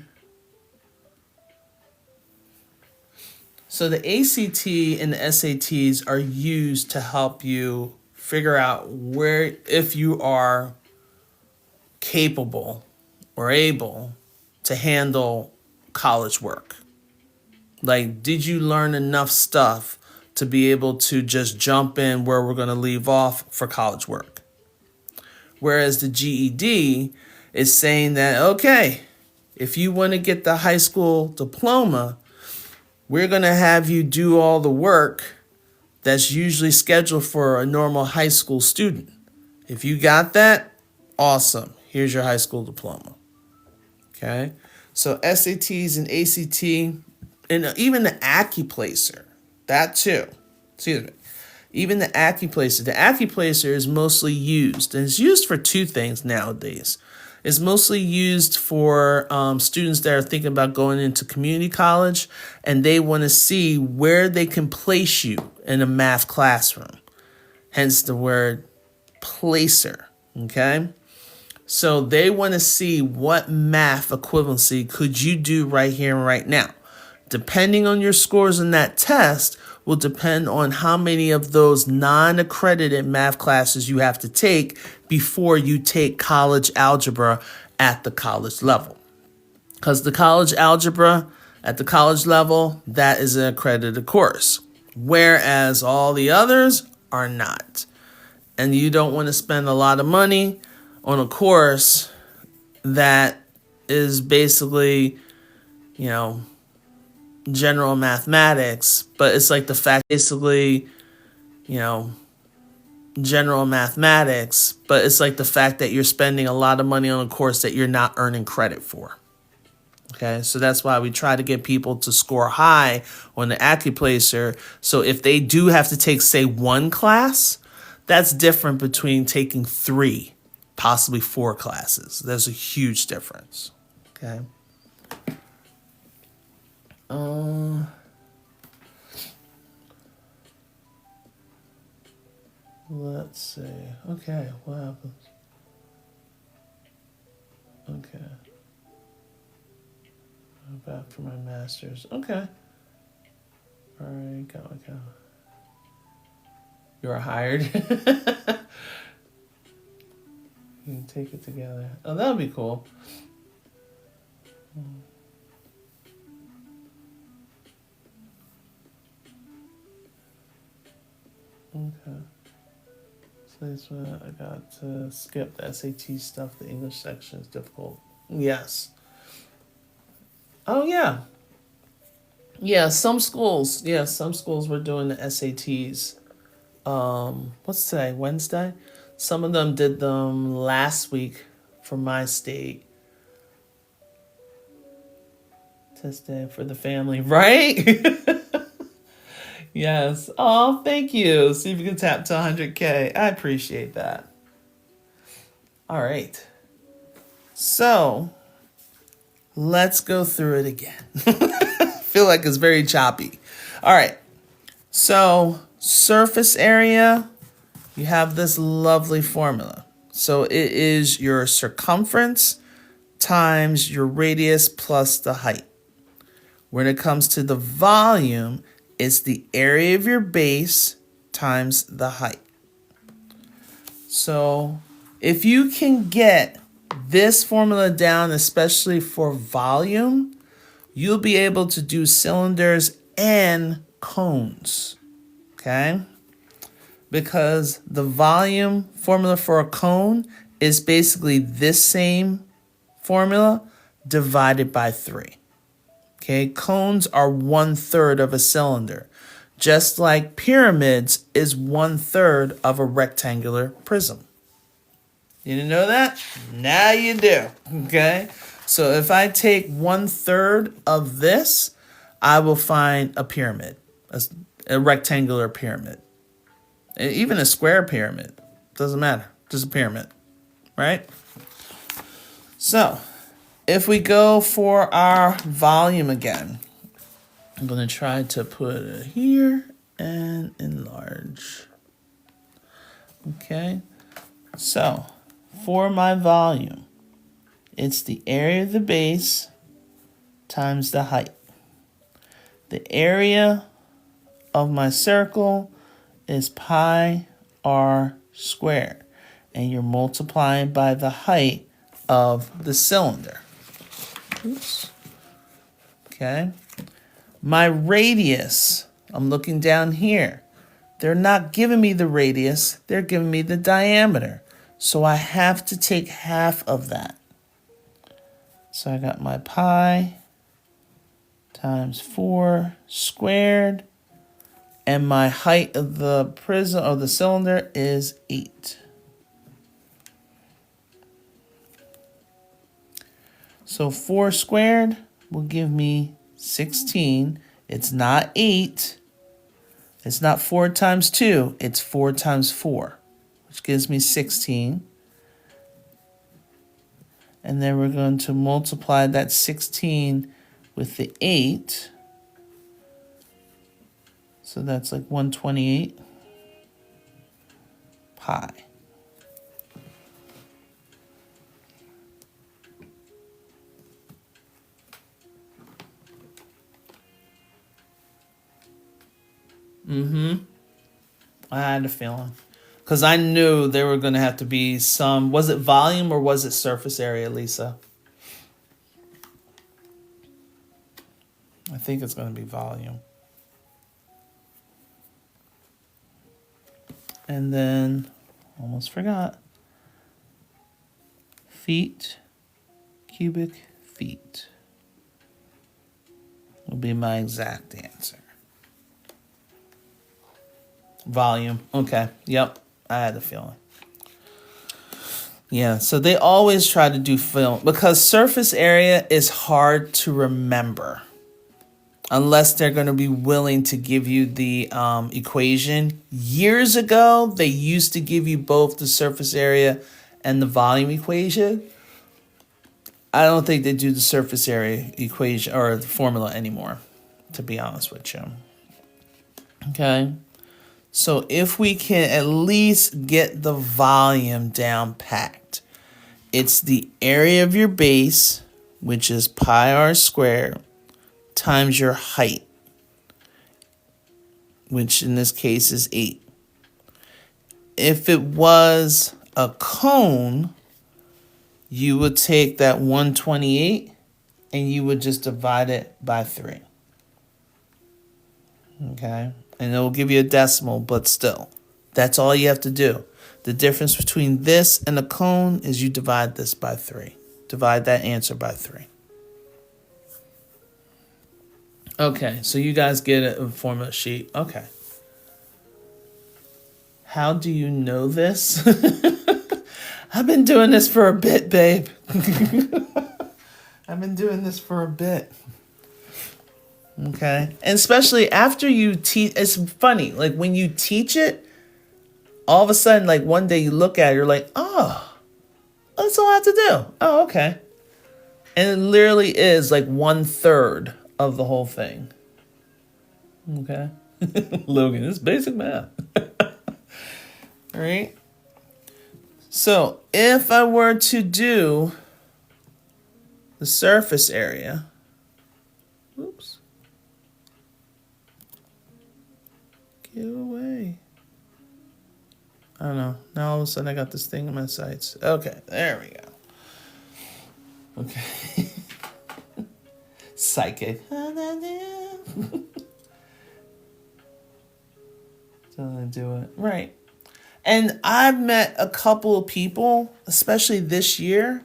So the ACT and the SATs are used to help you figure out where, if you are capable or able to handle college work. Like, did you learn enough stuff to be able to just jump in where we're going to leave off for college work. Whereas the GED is saying that, okay, if you want to get the high school diploma, we're going to have you do all the work that's usually scheduled for a normal high school student. If you got that, awesome. Here's your high school diploma. Okay? So SATs and ACT, and even the ACCUPLACER, that too. Excuse me. Even the ACCUPLACER. The ACCUPLACER is mostly used, and it's used for two things nowadays. It's mostly used for students that are thinking about going into community college, and they want to see where they can place you in a math classroom. Hence the word placer, okay? So they want to see what math equivalency could you do right here and right now. Depending on your scores in that test will depend on how many of those non-accredited math classes you have to take before you take college algebra at the college level. Because the college algebra at the college level, that is an accredited course, whereas all the others are not. And you don't want to spend a lot of money on a course that is basically, general mathematics, but it's like the fact general mathematics, but it's like the fact that you're spending a lot of money on a course that you're not earning credit for. Okay, so that's why we try to get people to score high on the ACCUPLACER. So if they do have to take, say, one class, that's different between taking 3, possibly 4 classes. There's a huge difference. Okay. Let's see. Okay, what happens? Okay. I'm back for my master's. Okay. All right, go. You are hired. You can take it together. Oh, that would be cool. Okay. So that's what I got to skip the SAT stuff. The English section is difficult. Yes. Oh, yeah. Yeah, some schools were doing the SATs. What's today? Wednesday? Some of them did them last week for my state. Test day for the family, right? Yes. Oh, thank you. See if you can tap to 100K. I appreciate that. All right. So let's go through it again. I feel like it's very choppy. All right. So surface area, you have this lovely formula. So it is your circumference times your radius plus the height. When it comes to the volume, it's the area of your base times the height. So if you can get this formula down, especially for volume, you'll be able to do cylinders and cones, okay? Because the volume formula for a cone is basically this same formula divided by 3. Okay, cones are 1/3 of a cylinder, just like pyramids is 1/3 of a rectangular prism. You didn't know that? Now you do. Okay, so if I take 1/3 of this, I will find a pyramid, a rectangular pyramid, even a square pyramid. Doesn't matter, just a pyramid, right? So if we go for our volume again, I'm going to try to put it here and enlarge. Okay, so for my volume, it's the area of the base times the height. The area of my circle is pi r squared, and you're multiplying by the height of the cylinder. Oops. Okay. My radius I'm looking down here. They're not giving me the radius, they're giving me the diameter. So I have to take half of that. So I got my pi times 4 squared, and my height of the prism or the cylinder is 8. So 4 squared will give me 16. It's not 8. It's not 4 times 2. It's 4 times 4, which gives me 16. And then we're going to multiply that 16 with the 8. So that's like 128 pi. I had a feeling. Because I knew there were going to have to be some... Was it volume or was it surface area, Lisa? I think it's going to be volume. And then, almost forgot, feet, cubic feet will be my exact answer. Volume. Okay. Yep. I had a feeling. Yeah. So they always try to do film because surface area is hard to remember unless they're going to be willing to give you the equation. Years ago, they used to give you both the surface area and the volume equation. I don't think they do the surface area equation or the formula anymore, to be honest with you. Okay. So if we can at least get the volume down packed, it's the area of your base, which is pi r squared, times your height, which in this case is 8. If it was a cone, you would take that 128 and you would just divide it by 3. Okay? And it will give you a decimal, but still, that's all you have to do. The difference between this and a cone is you divide this by 3. Divide that answer by 3. Okay, so you guys get a formula sheet. Okay. How do you know this? I've been doing this for a bit, babe. I've been doing this for a bit. Okay. And especially after you teach, it's funny. Like when you teach it, all of a sudden, like one day you look at it, you're like, oh, that's all I have to do. Oh, okay. And it literally is like 1/3 of the whole thing. Okay. Logan, it's basic math. All right. So if I were to do the surface area, oops. Get away. I don't know. Now all of a sudden I got this thing in my sights. Okay, there we go. Okay. Psychic. Don't do it. Right. And I've met a couple of people, especially this year,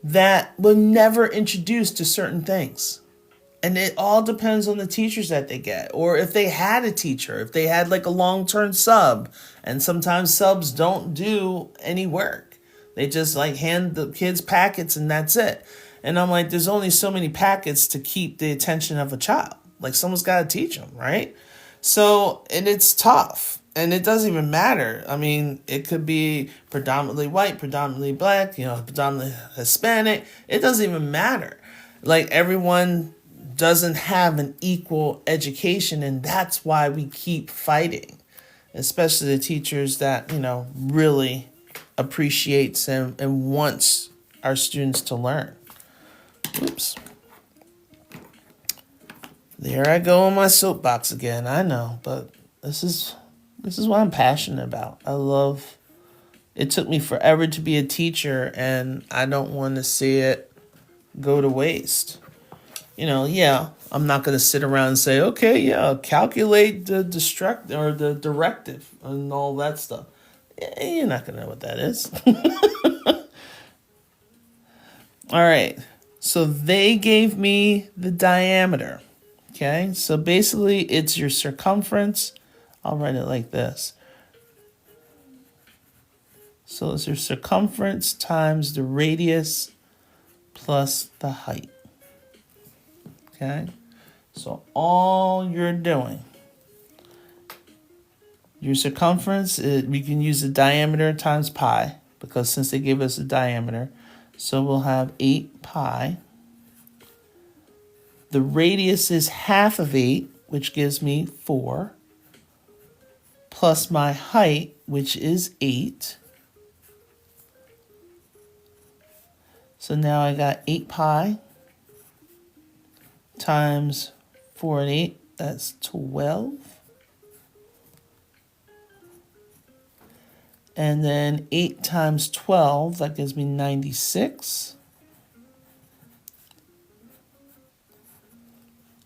that were never introduced to certain things. And it all depends on the teachers that they get. Or if they had a teacher, if they had like a long-term sub. And sometimes subs don't do any work. They just like hand the kids packets and that's it. And I'm like, there's only so many packets to keep the attention of a child. Like someone's got to teach them, right? So, and it's tough. And it doesn't even matter. I mean, it could be predominantly white, predominantly black, predominantly Hispanic. It doesn't even matter. Like everyone doesn't have an equal education, and that's why we keep fighting, especially the teachers that, really appreciates and wants our students to learn. Oops. There I go on my soapbox again. I know, but this is what I'm passionate about. It took me forever to be a teacher, and I don't want to see it go to waste. yeah, I'm not going to sit around and say, okay, yeah, calculate the distract or the directive and all that stuff. You're not going to know what that is. All right. So they gave me the diameter. Okay. So basically, it's your circumference. I'll write it like this. So it's your circumference times the radius plus the height. Okay. So all you're doing, your circumference, we can use the diameter times pi, because since they gave us a diameter, so we'll have 8 pi. The radius is half of 8, which gives me 4, plus my height, which is 8. So now I got 8 pi times 4 and 8, that's 12. And then 8 times 12, that gives me 96.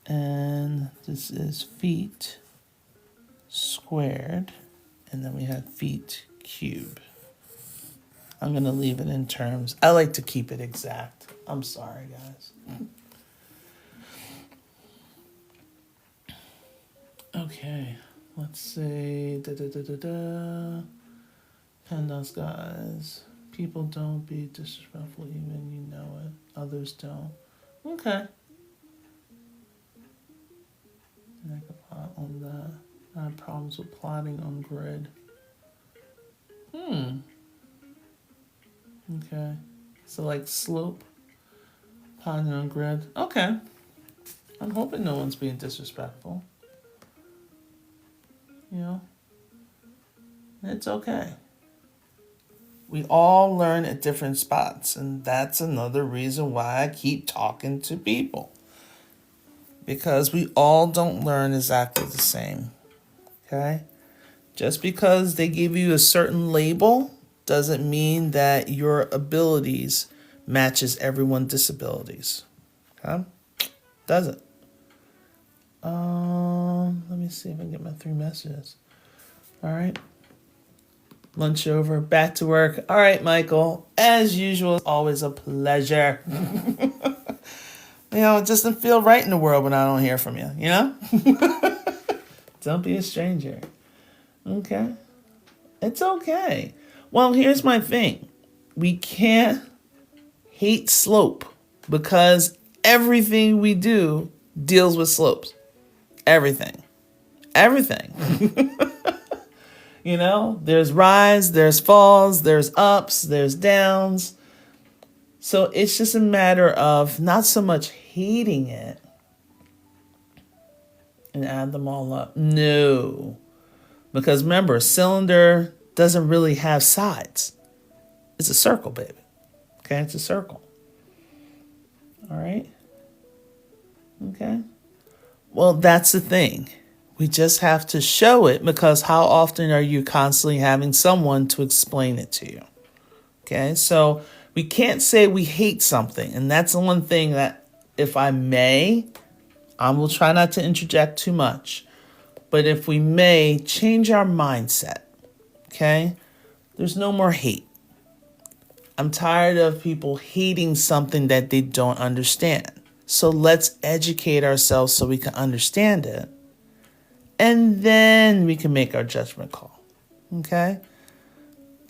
And this is feet squared. And then we have feet cubed. I'm going to leave it in terms. I like to keep it exact. I'm sorry, guys. Okay, let's say PEMDAS guys. People don't be disrespectful even you know it. Others don't. Okay. And I can plot on that. I have problems with plotting on grid. Okay. So like slope. Plotting on grid. Okay. I'm hoping no one's being disrespectful. It's okay. We all learn at different spots, and that's another reason why I keep talking to people. Because we all don't learn exactly the same, okay? Just because they give you a certain label doesn't mean that your abilities matches everyone's disabilities, okay? Doesn't. Let me see if I can get my 3 messages. All right. Lunch over, back to work. All right, Michael. As usual, it's always a pleasure. It doesn't feel right in the world when I don't hear from you, Don't be a stranger. Okay. It's okay. Well, here's my thing. We can't hate slope because everything we do deals with slopes. Everything. There's rise, there's falls, there's ups, there's downs. So it's just a matter of not so much hating it and add them all up. No. Because remember, a cylinder doesn't really have sides. It's a circle, baby. Okay, it's a circle. All right? Okay. Well, that's the thing. We just have to show it, because how often are you constantly having someone to explain it to you? Okay, so we can't say we hate something. And that's the one thing that, if I may, I will try not to interject too much. But if we may, change our mindset. Okay? There's no more hate. I'm tired of people hating something that they don't understand. So let's educate ourselves so we can understand it. And then we can make our judgment call. Okay?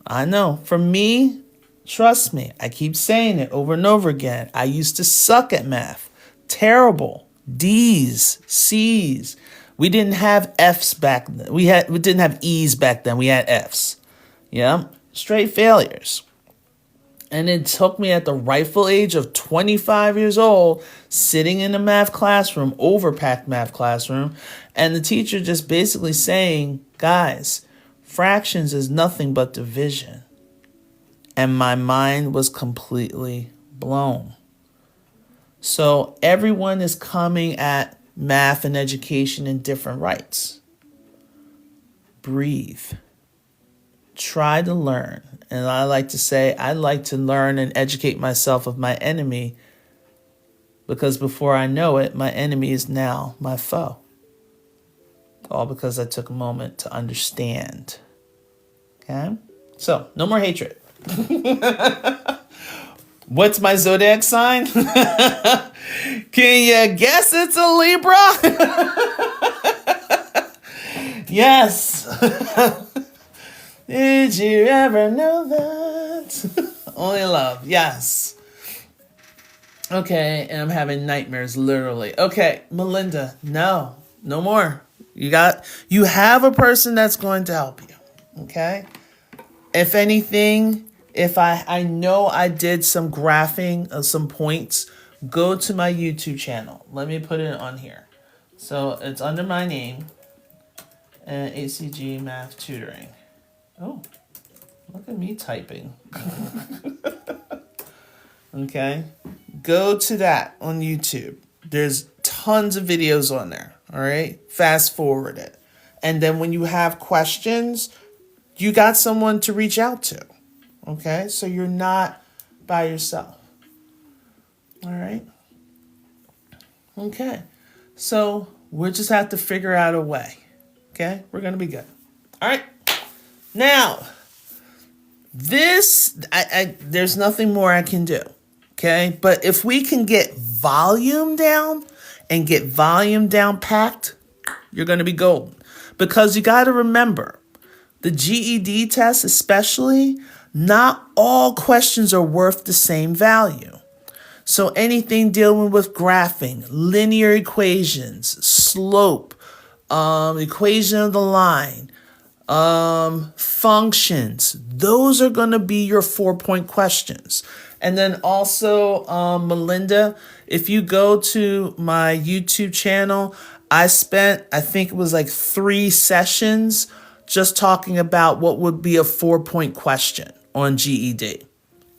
I know. For me, trust me, I keep saying it over and over again. I used to suck at math. Terrible. D's, C's. We didn't have F's back then. We didn't have E's back then. We had F's. Yeah? Straight failures. And it took me at the rightful age of 25 years old, sitting in a math classroom, overpacked math classroom, and the teacher just basically saying, guys, fractions is nothing but division. And my mind was completely blown. So everyone is coming at math and education in different rights. Breathe. Try to learn. And I like to say, I like to learn and educate myself of my enemy because before I know it, my enemy is now my foe. All because I took a moment to understand. Okay? So, no more hatred. What's my zodiac sign? Can you guess it's a Libra? Yes. Did you ever know that? Only love. Yes. Okay, and I'm having nightmares, literally. Okay, Melinda, no more. You have a person that's going to help you. Okay? If anything, if I know I did some graphing of some points, go to my YouTube channel. Let me put it on here. So it's under my name, and ACG Math Tutoring. Oh, look at me typing. Okay, go to that on YouTube. There's tons of videos on there. All right, fast forward it. And then when you have questions, you got someone to reach out to. Okay, so you're not by yourself. All right. Okay, so we'll just have to figure out a way. Okay, we're going to be good. All right. Now, there's nothing more I can do. Okay, but if we can get volume down and get volume down packed, you're going to be golden. Because you got to remember, the GED test especially, not all questions are worth the same value. So anything dealing with graphing, linear equations, slope, equation of the line, functions, those are going to be your 4-point questions. And then also, Melinda, if you go to my YouTube channel, I think it was like 3 sessions just talking about what would be a 4-point question on GED.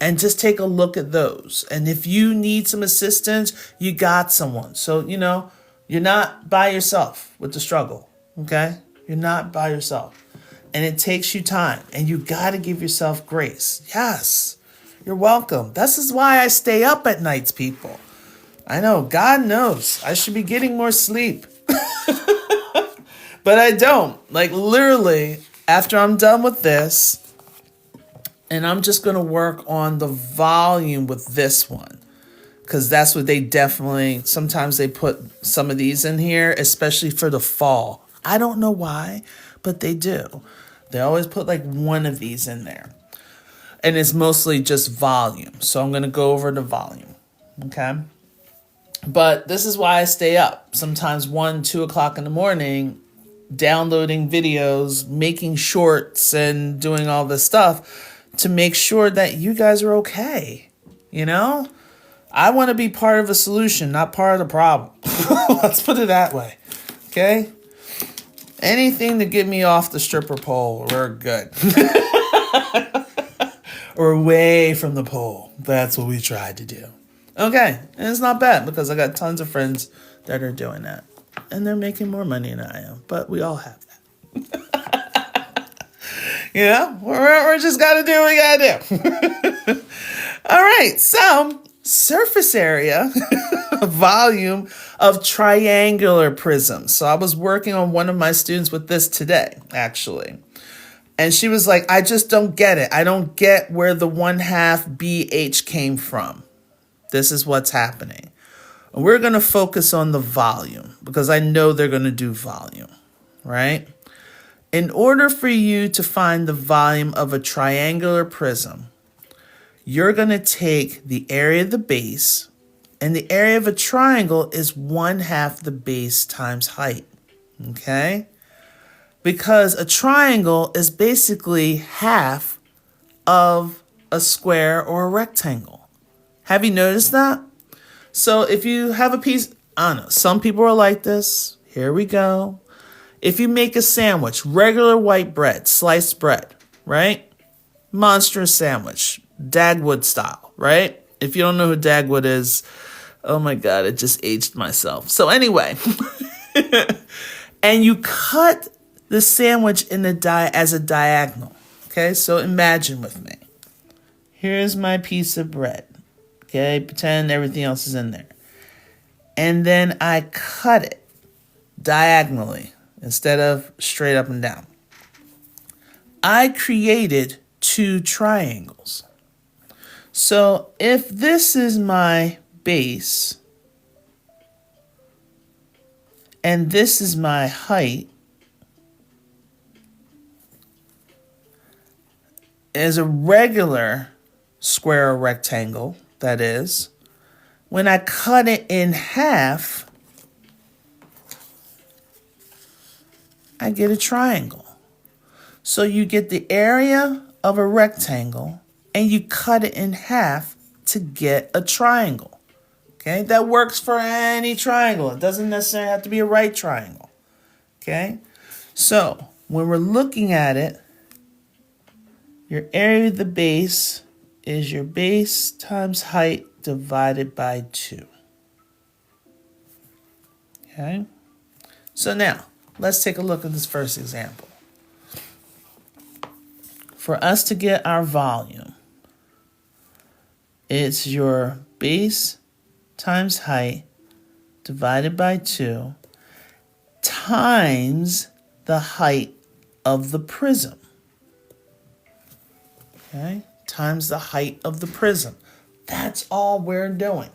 And just take a look at those. And if you need some assistance, you got someone. So, you're not by yourself with the struggle, okay? You're not by yourself. And it takes you time. And you got to give yourself grace. Yes, you're welcome. This is why I stay up at nights, people. I know, God knows. I should be getting more sleep. But I don't. Like, literally, after I'm done with this, and I'm just going to work on the volume with this one. Because that's what sometimes they put some of these in here, especially for the fall. I don't know why, but they do. They always put like one of these in there. And it's mostly just volume. So I'm going to go over the volume. Okay? But this is why I stay up. Sometimes 1, 2 o'clock in the morning, downloading videos, making shorts, and doing all this stuff to make sure that you guys are okay. I want to be part of a solution, not part of the problem. Let's put it that way. Okay? Anything to get me off the stripper pole, we're good. Or away from the pole. That's what we tried to do. Okay. And it's not bad because I got tons of friends that are doing that. And they're making more money than I am. But we all have that. We're just got to do what we got to do. All right. So, surface area, volume of triangular prisms. So I was working on one of my students with this today, actually. And she was like, I just don't get it. I don't get where the 1/2 BH came from. This is what's happening. And we're going to focus on the volume because I know they're going to do volume, right? In order for you to find the volume of a triangular prism, you're going to take the area of the base, and the area of a triangle is 1/2 the base times height, okay? Because a triangle is basically half of a square or a rectangle. Have you noticed that? So if you have a piece, I don't know, some people are like this. Here we go. If you make a sandwich, regular white bread, sliced bread, right? Monstrous sandwich, Dagwood style, right? If you don't know who Dagwood is, oh my God, it just aged myself. So anyway, and you cut the sandwich as a diagonal. Okay, so imagine with me. Here's my piece of bread. Okay, pretend everything else is in there. and then I cut it diagonally instead of straight up and down. I created two triangles. So if this is my base and this is my height, as a regular square or rectangle, that is, when I cut it in half, I get a triangle. So you get the area of a rectangle and you cut it in half to get a triangle. Okay, that works for any triangle. It doesn't necessarily have to be a right triangle. Okay, so when we're looking at it, your area of the base is your base times height divided by 2. Okay, so now let's take a look at this first example. For us to get our volume, it's your base times height divided by 2 times the height of the prism. Okay, times the height of the prism. That's all we're doing.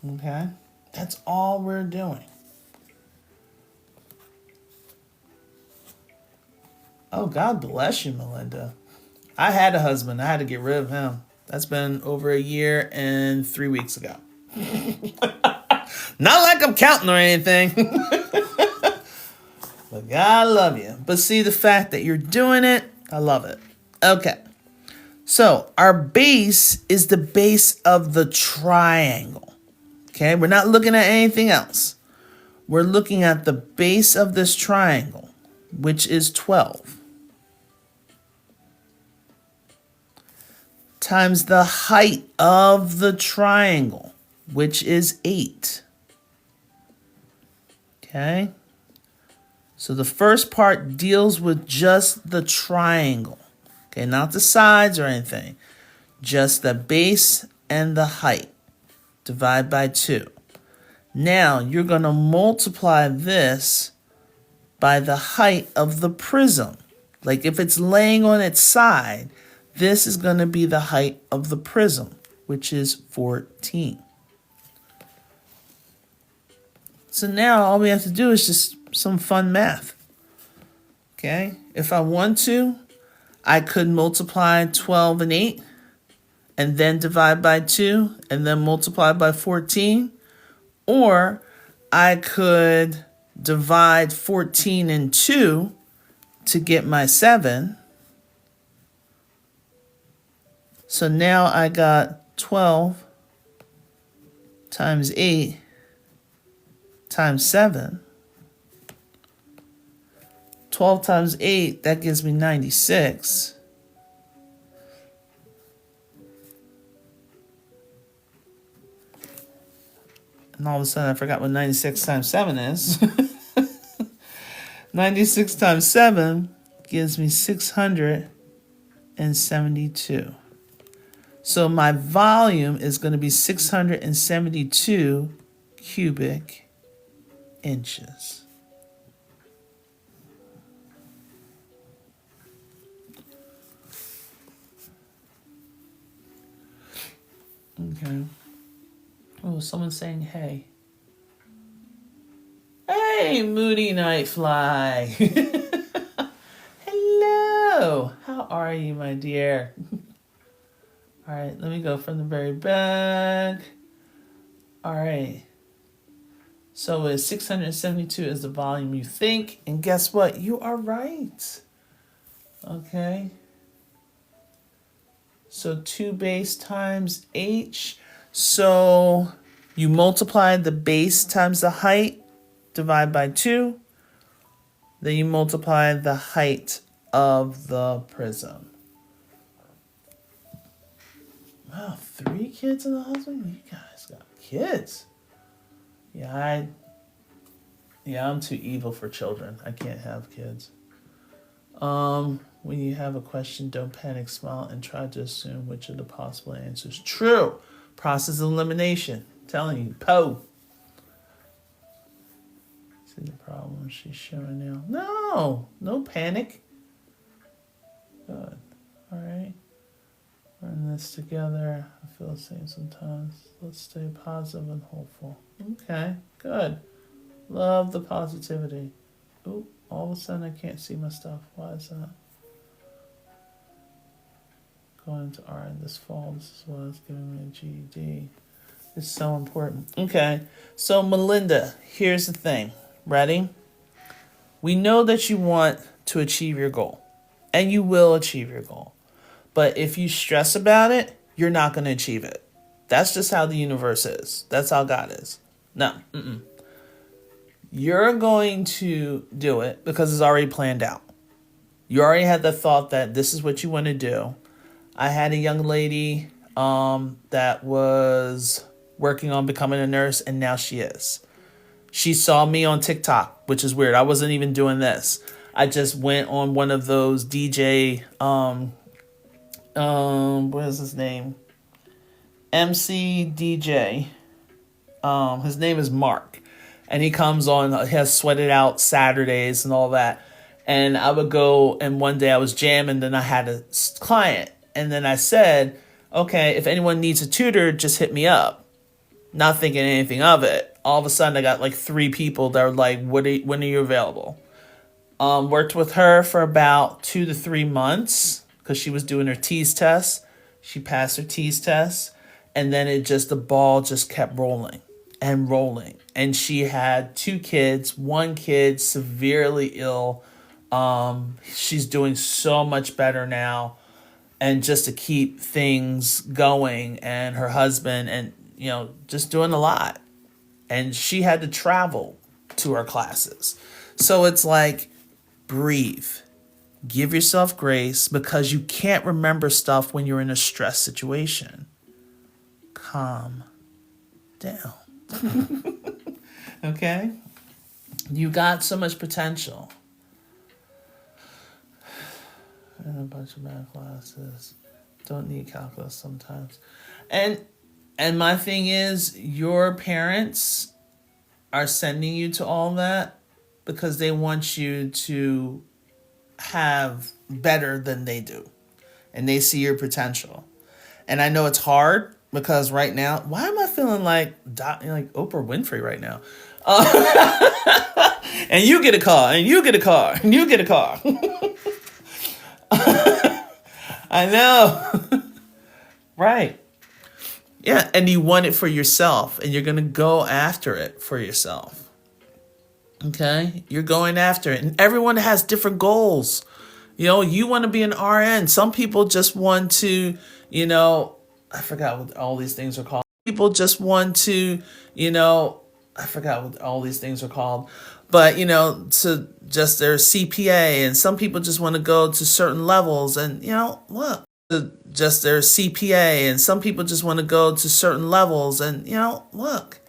Okay, that's all we're doing. Oh, God bless you, Melinda. I had a husband. I had to get rid of him. That's been over a year and 3 weeks ago. Not like I'm counting or anything. But God love you. But see, the fact that you're doing it, I love it. Okay. So our base is the base of the triangle. Okay. We're not looking at anything else. We're looking at the base of this triangle, which is 12. Times the height of the triangle, which is 8. Okay? So the first part deals with just the triangle. Okay, not the sides or anything. Just the base and the height. Divide by 2. Now you're going to multiply this by the height of the prism. Like if it's laying on its side, this is going to be the height of the prism, which is 14. So now all we have to do is just some fun math. Okay? If I want to, I could multiply 12 and 8 and then divide by 2 and then multiply by 14. Or I could divide 14 and 2 to get my 7. So now I got 12 times 8 times 7. 12 times 8, that gives me 96. And all of a sudden I forgot what 96 times 7 is. 96 times 7 gives me 672. So my volume is going to be 672 cubic inches. Okay. Oh, someone's saying hey. Hey, Moody Nightfly. Hello. How are you, my dear? All right, let me go from the very back. All right. So it's 672 is the volume you think. And guess what? You are right. Okay. So 2 base times h. So you multiply the base times the height, divide by 2. Then you multiply the height of the prism. Wow, 3 kids and a husband? You guys got kids. Yeah, I'm too evil for children. I can't have kids. When you have a question, don't panic, smile, and try to assume which of the possible answers. True. Process of elimination. I'm telling you, See the problem she's showing now. No panic. Good. All right. We're in this together. I feel the same sometimes. Let's stay positive and hopeful. Okay, good. Love the positivity. Oh, all of a sudden I can't see my stuff. Why is that? Going to RN this fall. This is what it's giving me a GED. It's so important. Okay, so Melinda, here's the thing. Ready? We know that you want to achieve your goal, and you will achieve your goal. But if you stress about it, you're not going to achieve it. That's just how the universe is. That's how God is. No. You're going to do it because it's already planned out. You already had the thought that this is what you want to do. I had a young lady that was working on becoming a nurse, and now she is. She saw me on TikTok, which is weird. I wasn't even doing this. I just went on one of those DJ, what is his name? MC DJ. His name is Mark. And he comes on, he has Sweated Out Saturdays and all that. And I would go, and one day I was jamming, then I had a client. And then I said, okay, if anyone needs a tutor, just hit me up. Not thinking anything of it. All of a sudden, I got like 3 people that were like, when are you available? Worked with her for about 2 to 3 months because she was doing her TEAS test. She passed her TEAS test. And then the ball just kept rolling and rolling. And she had 2 kids, 1 kid severely ill. She's doing so much better now. And just to keep things going, and her husband, and, just doing a lot. And she had to travel to her classes. So it's like, breathe. Give yourself grace, because you can't remember stuff when you're in a stress situation. Calm down. Okay? You got so much potential. And a bunch of math classes. Don't need calculus sometimes. And my thing is, your parents are sending you to all that because they want you to have better than they do. And they see your potential. And I know it's hard because right now, why am I feeling like Oprah Winfrey right now? And you get a car, and you get a car, and you get a car. I know. Right. Yeah, and you want it for yourself, and you're going to go after it for yourself. Okay? You're going after it. And everyone has different goals. You want to be an RN. Some people just want to, I forgot what all these things are called. People just want to, I forgot what all these things are called. But, to just their CPA. And some people just want to go to certain levels. And, look. Just their CPA, and some people just want to go to certain levels, and look,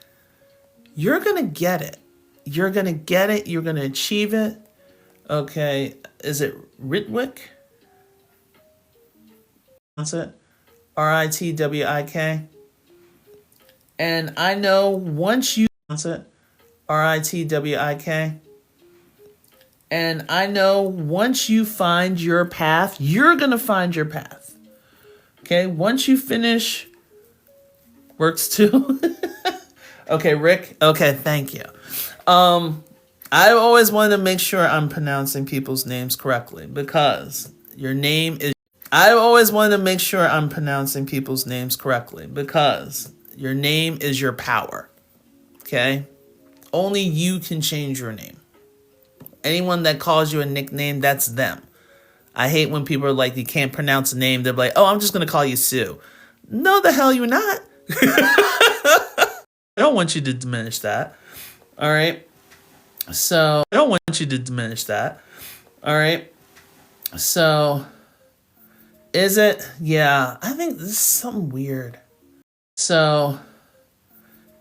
you're gonna get it. You're gonna get it. You're gonna achieve it. Okay, is it Ritwick? That's it. Ritwik. And I know once you. That's it. Ritwik. And I know once you find your path, you're gonna find your path. Okay, once you finish, works too. Okay, Rick. Okay, thank you. I always want to make sure I'm pronouncing people's names correctly because your name is. I always want to make sure I'm pronouncing people's names correctly because your name is your power. Okay, only you can change your name. Anyone that calls you a nickname, that's them. I hate when people are like, you can't pronounce a name. They're like, oh, I'm just going to call you Sue. No, the hell you're not. I don't want you to diminish that. All right. So I don't want you to diminish that. All right. So is it? Yeah, I think this is something weird. So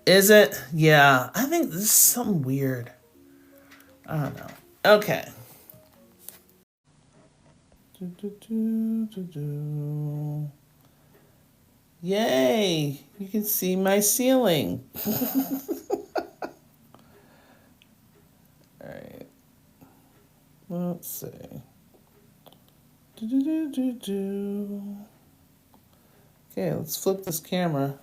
is it? Yeah, I think this is something weird. I don't know. Okay. Yay! You can see my ceiling. Let's see. Do. Okay, let's flip this camera.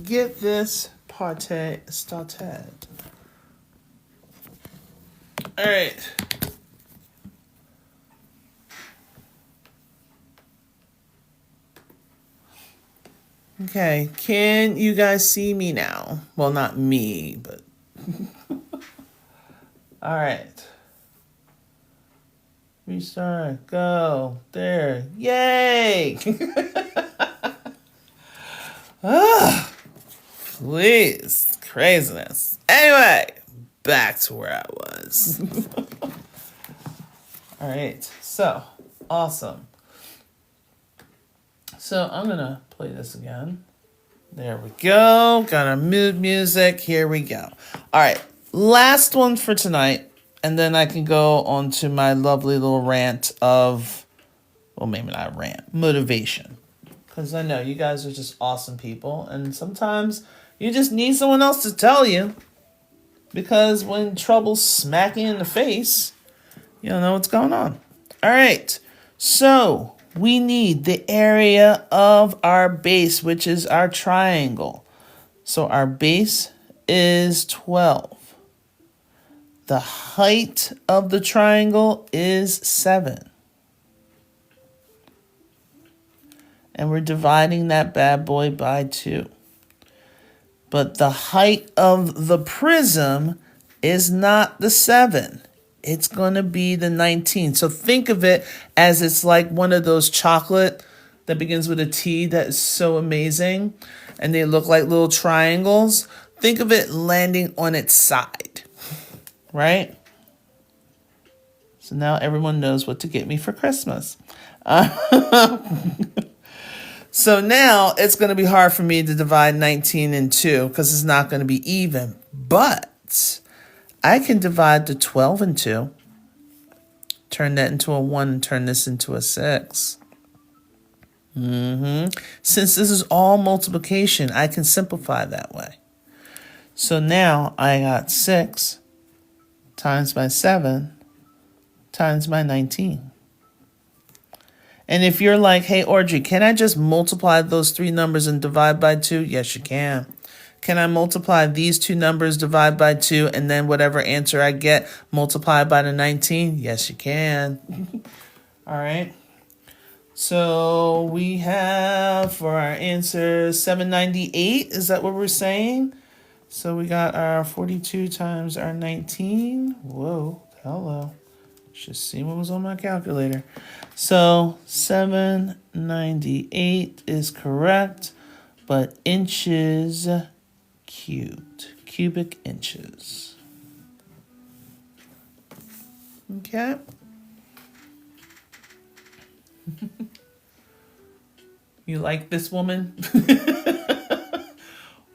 Get this party started. All right. Okay, can you guys see me now? Well, not me, but... All right. Restart, go, there, yay! Ah, please, craziness. Anyway, back to where I was. All right, so, awesome. So I'm gonna play this again. There we go. Got our mood music. Here we go. All right. Last one for tonight. And then I can go on to my lovely little rant of, well, maybe not rant, motivation. Because I know you guys are just awesome people. And sometimes you just need someone else to tell you. Because when trouble's smacking in the face, you don't know what's going on. All right. So we need the area of our base, which is our triangle. So our base is 12. The height of the triangle is 7. And we're dividing that bad boy by 2. But the height of the prism is not the 7. It's going to be the 19. So think of it as it's like one of those chocolate that begins with a T that is so amazing. And they look like little triangles. Think of it landing on its side. Right? So now everyone knows what to get me for Christmas. So now it's going to be hard for me to divide 19 in 2 because it's not going to be even. But I can divide the 12 in 2, turn that into a 1, and turn this into a 6. Since this is all multiplication, I can simplify that way. So now I got 6 times by 7 times by 19. And if you're like, hey, Audrey, can I just multiply those 3 numbers and divide by 2? Yes, you can. Can I multiply these 2 numbers, divide by 2, and then whatever answer I get, multiply by the 19? Yes, you can. All right. So we have for our answer 798. Is that what we're saying? So we got our 42 times our 19. Whoa, hello. Should see what was on my calculator. So 798 is correct, but inches cubed, cubic inches. Okay. You like this woman?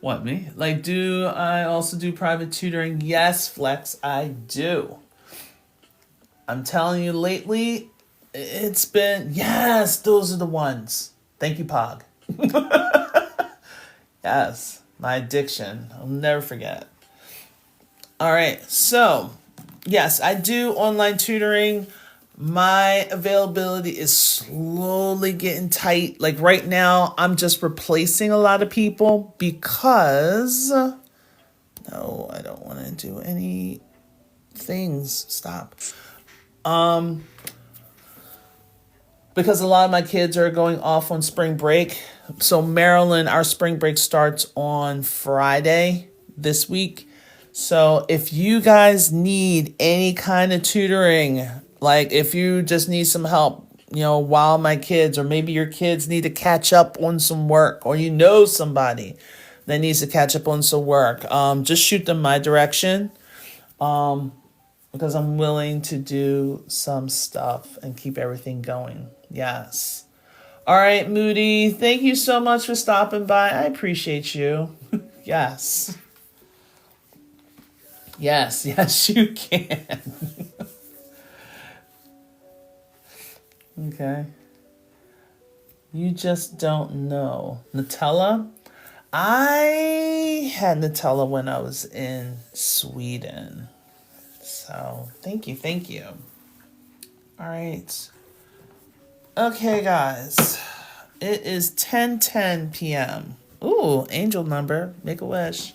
What, me? Like, do I also do private tutoring? Yes, Flex, I do. I'm telling you, lately, it's been, yes, those are the ones. Thank you, Pog. Yes, my addiction. I'll never forget. All right, so, yes, I do online tutoring. My availability is slowly getting tight. Like right now, I'm just replacing a lot of people because, no, I don't want to do any things. Stop. Because a lot of my kids are going off on spring break. So Maryland, our spring break starts on Friday this week. So if you guys need any kind of tutoring, like if you just need some help, you know, while my kids, or maybe your kids need to catch up on some work, or you know somebody that needs to catch up on some work, just shoot them my direction. Because I'm willing to do some stuff and keep everything going. Yes. All right, Moody, thank you so much for stopping by. I appreciate you. Yes. Yes, yes, you can. Okay. You just don't know. Nutella? I had Nutella when I was in Sweden. So, thank you, thank you. All right. Okay, guys. It is 10:10 p.m. Ooh, angel number. Make a wish.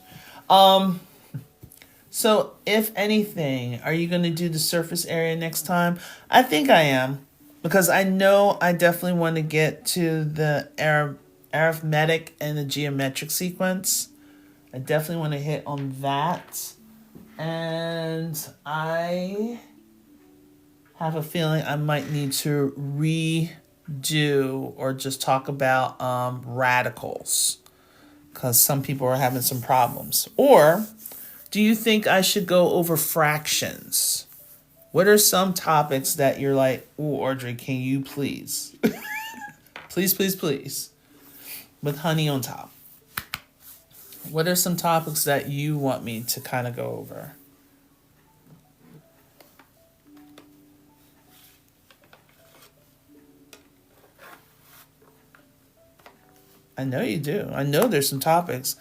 So if anything, are you going to do the surface area next time? I think I am, because I know I definitely want to get to the arithmetic and the geometric sequence. I definitely want to hit on that. And I have a feeling I might need to redo or just talk about radicals, because some people are having some problems. Or do you think I should go over fractions? What are some topics that you're like, ooh, Audrey, can you please? Please, please, please. With honey on top. What are some topics that you want me to kind of go over? I know you do. I know there's some topics.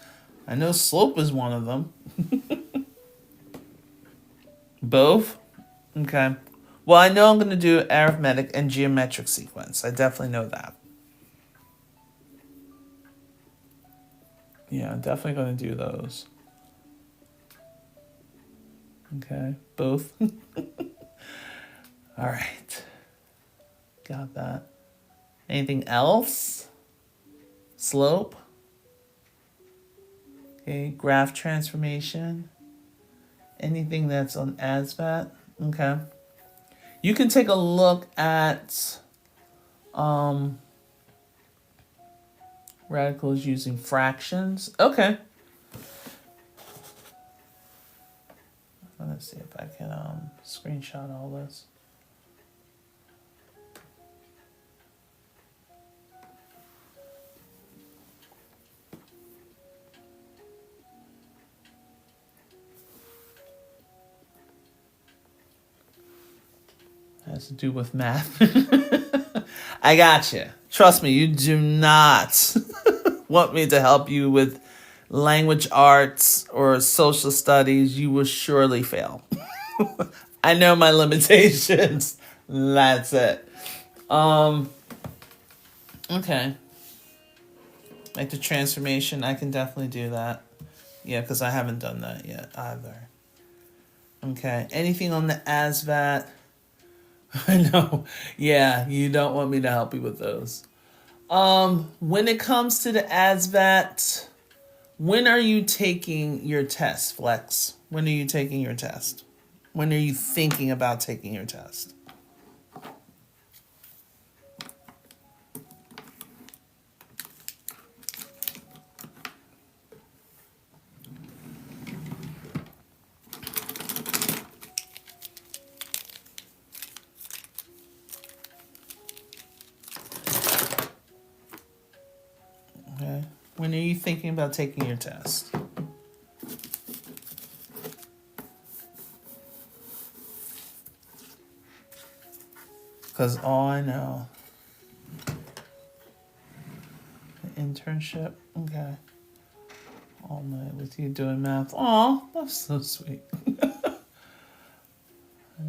I know slope is one of them. Both? Okay. Well, I know I'm going to do arithmetic and geometric sequence. I definitely know that. Yeah, I'm definitely going to do those. Okay. Both? All right. Got that. Anything else? Slope? Okay. Graph transformation? Anything that's on ASVAB? Okay. You can take a look at radicals using fractions. Okay. Let's see if I can screenshot all this. Has to do with math. I got you. Trust me, you do not want me to help you with language arts or social studies. You will surely fail. I know my limitations. That's it. Okay. Like the transformation, I can definitely do that. Yeah, because I haven't done that yet either. Okay. Anything on the ASVAB? I know. Yeah, you don't want me to help you with those. When it comes to the ASVAT, when are you taking your test, Flex? When are you taking your test? When are you thinking about taking your test? Okay. When are you thinking about taking your test? Because all I know, the internship, okay. All night with you doing math. Aw, that's so sweet. I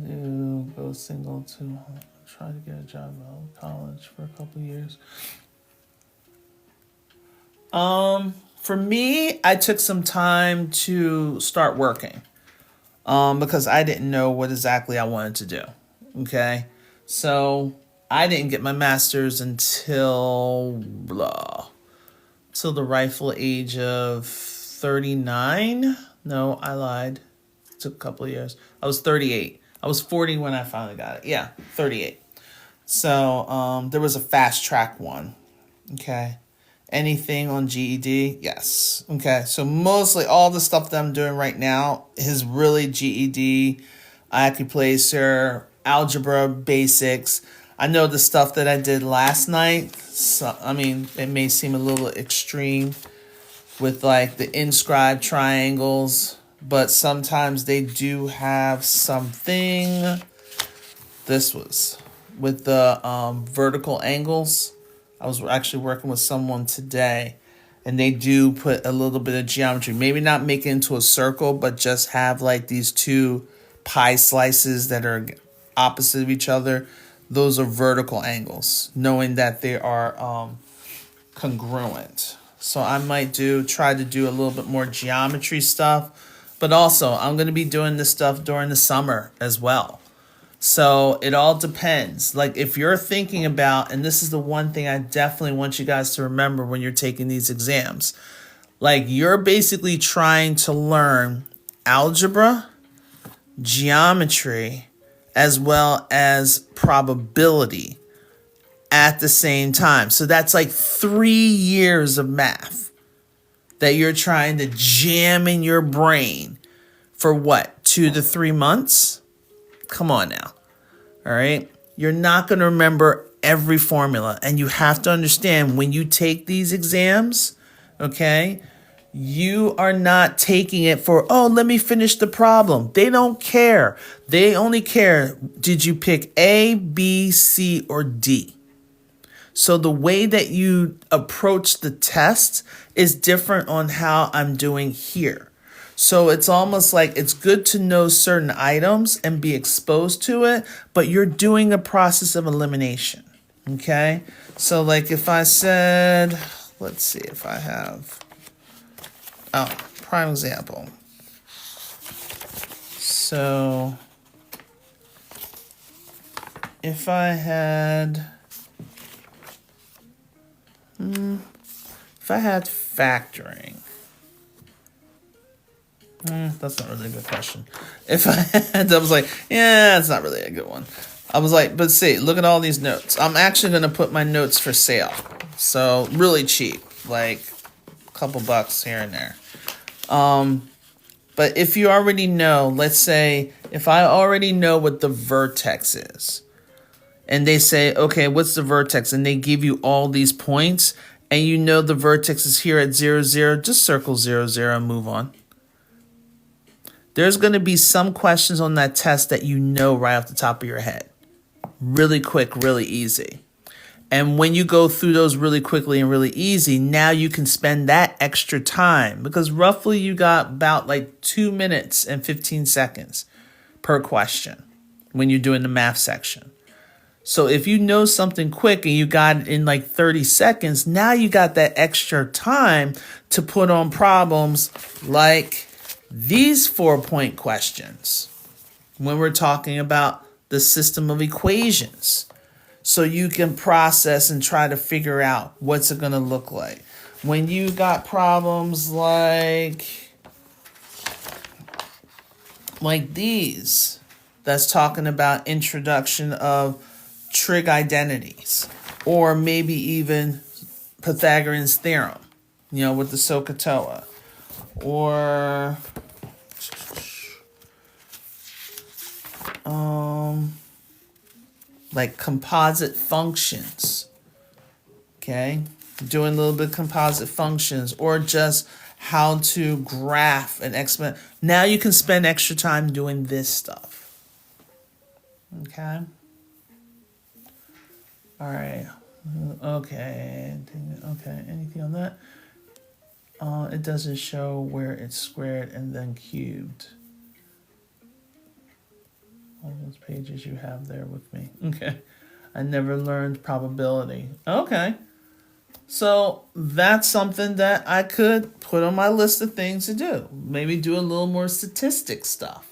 do go single to try to get a job out of college for a couple years. For me, I took some time to start working. Because I didn't know what exactly I wanted to do. Okay. So I didn't get my master's until the rightful age of 39. No, I lied. It took a couple of years. I was 38. I was 40 when I finally got it. Yeah, 38. So there was a fast track one. Okay. Anything on GED? Yes. Okay. So mostly all the stuff that I'm doing right now is really GED, ACCUPLACER, algebra basics. I know the stuff that I did last night. So, I mean, it may seem a little extreme with like the inscribed triangles, but sometimes they do have something. This was with the vertical angles. I was actually working with someone today, and they do put a little bit of geometry. Maybe not make it into a circle, but just have like these two pie slices that are opposite of each other. those are vertical angles, knowing that they are congruent. So I might try to do a little bit more geometry stuff, but also I'm going to be doing this stuff during the summer as well. So it all depends. Like if you're thinking about, and this is the one thing I definitely want you guys to remember when you're taking these exams, like you're basically trying to learn algebra, geometry, as well as probability at the same time. So that's like 3 years of math that you're trying to jam in your brain for what, 2 to 3 months? Come on now. All right. You're not going to remember every formula. And you have to understand when you take these exams, okay, you are not taking it for, oh, let me finish the problem. They don't care. They only care, did you pick A, B, C, or D? So the way that you approach the test is different on how I'm doing here. So it's almost like it's good to know certain items and be exposed to it, but you're doing a process of elimination, okay? So like if I said, let's see if I have, prime example. So if I had, factoring, that's not really a good question. If I had, I was like, yeah, it's not really a good one. I was like, but see, look at all these notes. I'm actually going to put my notes for sale. So really cheap, like a couple bucks here and there. But if you already know, let's say if I already know what the vertex is, and they say, okay, what's the vertex? And they give you all these points, and you know the vertex is here at 0, 0, just circle 0, 0 and move on. There's going to be some questions on that test that you know right off the top of your head. Really quick, really easy. And when you go through those really quickly and really easy, now you can spend that extra time because roughly you got about like 2 minutes and 15 seconds per question when you're doing the math section. So if you know something quick and you got it in like 30 seconds, now you got that extra time to put on problems like these 4-point questions when we're talking about the system of equations. So you can process and try to figure out what's it going to look like. When you got problems like these, that's talking about introduction of trig identities, or maybe even Pythagorean's theorem, with the SOHCAHTOA, or like composite functions, okay? Doing a little bit of composite functions, or just how to graph an exponent. Now you can spend extra time doing this stuff, okay? All right, okay, anything on that? It doesn't show where it's squared and then cubed. All those pages you have there with me. Okay. I never learned probability. Okay. So that's something that I could put on my list of things to do. Maybe do a little more statistics stuff.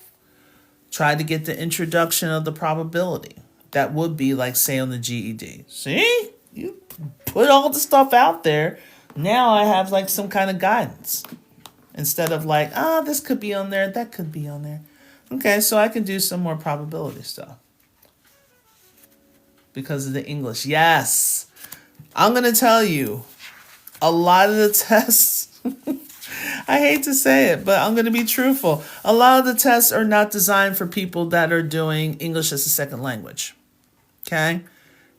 Try to get the introduction of the probability. That would be like, say, on the GED. See? You put all the stuff out there. Now I have like some kind of guidance. Instead of like, this could be on there, that could be on there. Okay, so I can do some more probability stuff. Because of the English. Yes. I'm going to tell you, a lot of the tests, I hate to say it, but I'm going to be truthful. A lot of the tests are not designed for people that are doing English as a second language. Okay?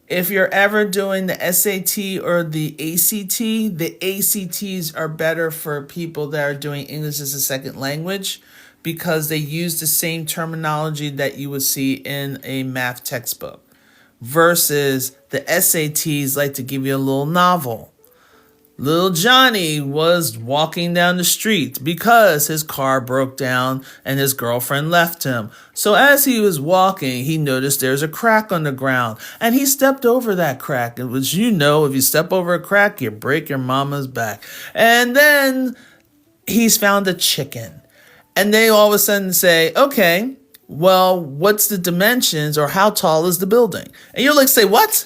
If you're ever doing the SAT or the ACTs are better for people that are doing English as a second language because they use the same terminology that you would see in a math textbook. Versus the SATs like to give you a little novel. Little Johnny was walking down the street because his car broke down and his girlfriend left him. So as he was walking, he noticed there's a crack on the ground and he stepped over that crack. And which you know, if you step over a crack, you break your mama's back. And then he's found a chicken. And they all of a sudden say, okay, well, what's the dimensions or how tall is the building? And you're like, say what?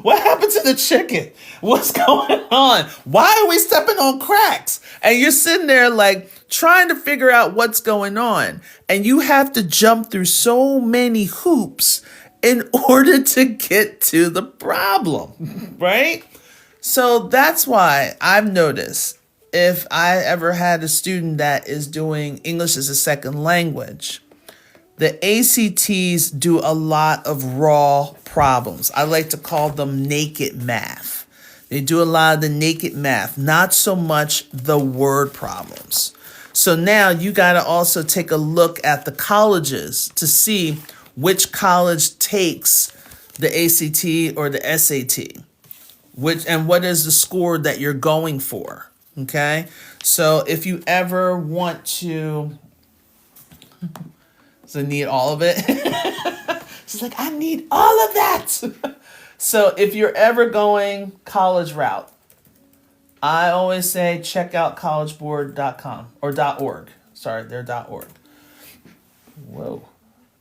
What happened to the chicken? What's going on? Why are we stepping on cracks? And you're sitting there like trying to figure out what's going on. And you have to jump through so many hoops in order to get to the problem, right? So that's why I've noticed if I ever had a student that is doing English as a second language, the ACTs do a lot of raw problems. I like to call them naked math. They do a lot of the naked math, not so much the word problems. So now you got to also take a look at the colleges to see which college takes the ACT or the SAT, and what is the score that you're going for. Okay, so if you ever want to. So need all of it. She's like, I need all of that. So if you're ever going college route, I always say check out collegeboard.com or .org. Sorry, they're .org. Whoa.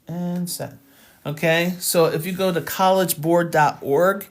And send. Okay, so if you go to collegeboard.org,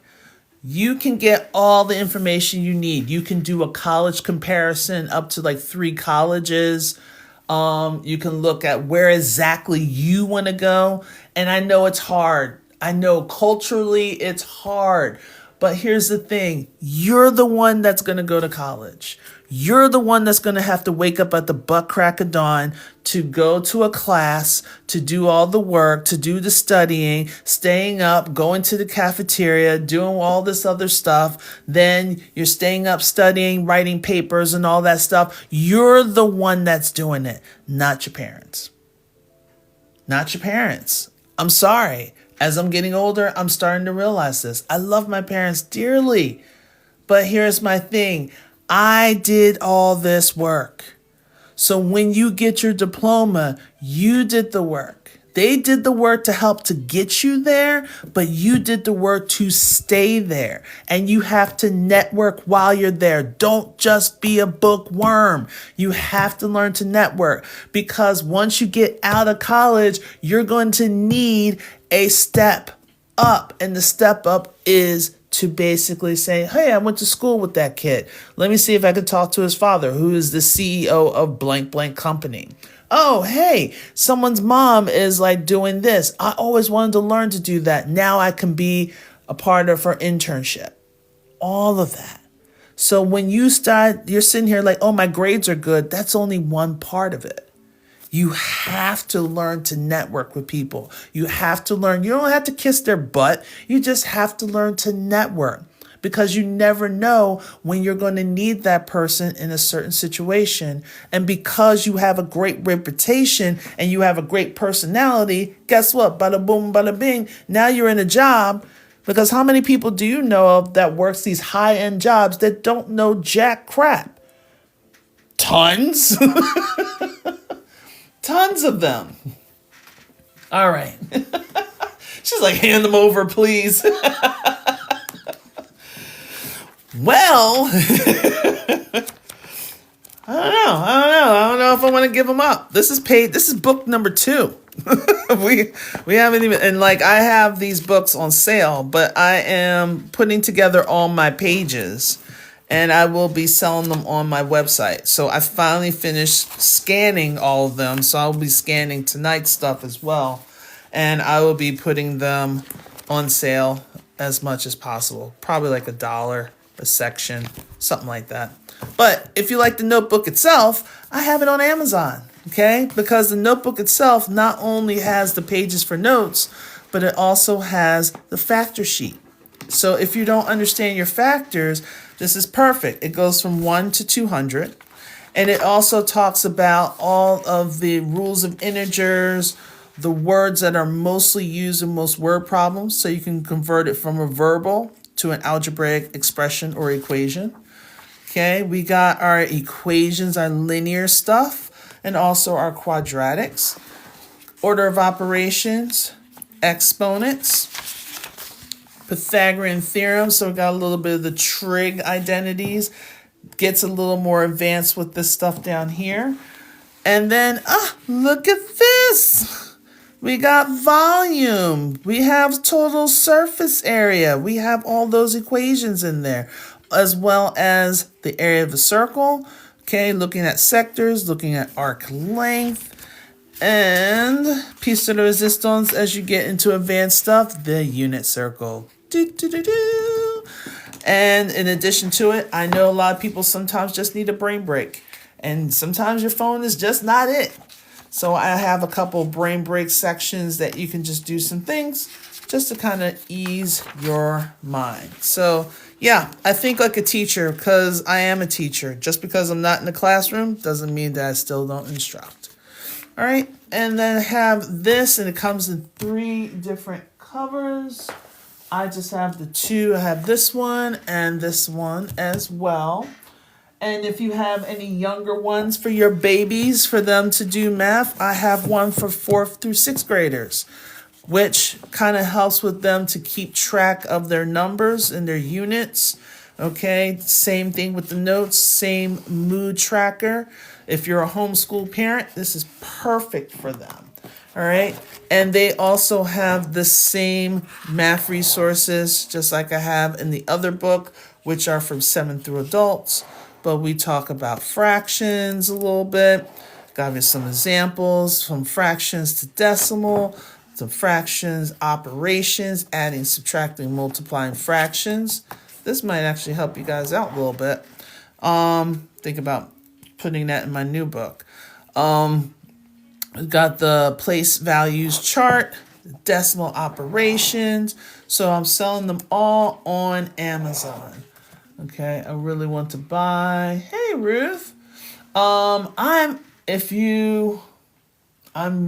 you can get all the information you need. You can do a college comparison up to like 3 colleges. You can look at where exactly you want to go. And I know it's hard. I know culturally it's hard. But here's the thing. You're the one that's going to go to college. You're the one that's going to have to wake up at the butt crack of dawn to go to a class, to do all the work, to do the studying, staying up, going to the cafeteria, doing all this other stuff. Then you're staying up, studying, writing papers and all that stuff. You're the one that's doing it, not your parents. Not your parents. I'm sorry. As I'm getting older, I'm starting to realize this. I love my parents dearly. But here's my thing. I did all this work. So when you get your diploma, you did the work. They did the work to help to get you there, but you did the work to stay there. And you have to network while you're there. Don't just be a bookworm. You have to learn to network, because once you get out of college, you're going to need a step up. And the step up is to basically say, hey, I went to school with that kid. Let me see if I can talk to his father, who is the CEO of blank blank company. Oh, hey, someone's mom is like doing this. I always wanted to learn to do that. Now I can be a part of her internship. All of that. So when you start, you're sitting here like, oh, my grades are good. That's only one part of it. You have to learn to network with people. You have to learn. You don't have to kiss their butt. You just have to learn to network, because you never know when you're going to need that person in a certain situation. And because you have a great reputation and you have a great personality, guess what? Bada boom, bada bing. Now you're in a job. Because how many people do you know of that works these high-end jobs that don't know jack crap? Tons. Tons of them. All right. She's like, hand them over, please. Well, I don't know if I want to give them up. This is paid. This is book number 2. we haven't even, and like I have these books on sale, but I am putting together all my pages. And I will be selling them on my website. So I finally finished scanning all of them. So I'll be scanning tonight's stuff as well. And I will be putting them on sale as much as possible. Probably like $1 a section, something like that. But if you like the notebook itself, I have it on Amazon. Okay? Because the notebook itself not only has the pages for notes, but it also has the factor sheet. So if you don't understand your factors, this is perfect. It goes from 1 to 200. And it also talks about all of the rules of integers, the words that are mostly used in most word problems, so you can convert it from a verbal to an algebraic expression or equation. Okay, we got our equations, our linear stuff, and also our quadratics. Order of operations, exponents, Pythagorean theorem. So we got a little bit of the trig identities. Gets a little more advanced with this stuff down here. And then, look at this. We got volume. We have total surface area. We have all those equations in there, as well as the area of a circle. Okay, looking at sectors, looking at arc length, and piece de resistance as you get into advanced stuff, the unit circle. And in addition to it, I know a lot of people sometimes just need a brain break. And sometimes your phone is just not it. So I have a couple brain break sections that you can just do some things just to kind of ease your mind. So yeah, I think like a teacher, because I am a teacher. Just because I'm not in the classroom doesn't mean that I still don't instruct. All right, and then I have this, and it comes in 3 different covers. I just have the 2. I have this one and this one as well. And if you have any younger ones for your babies, for them to do math, I have one for 4th through 6th graders, which kind of helps with them to keep track of their numbers and their units. Okay, same thing with the notes, same mood tracker. If you're a homeschool parent, this is perfect for them. All right. And they also have the same math resources, just like I have in the other book, which are from 7 through adults. But we talk about fractions a little bit. Got me some examples from fractions to decimal, some fractions, operations, adding, subtracting, multiplying fractions. This might actually help you guys out a little bit. Think about putting that in my new book. We've got the place values chart, decimal operations. So I'm selling them all on Amazon. Okay, I really want to buy. Hey, Ruth. I'm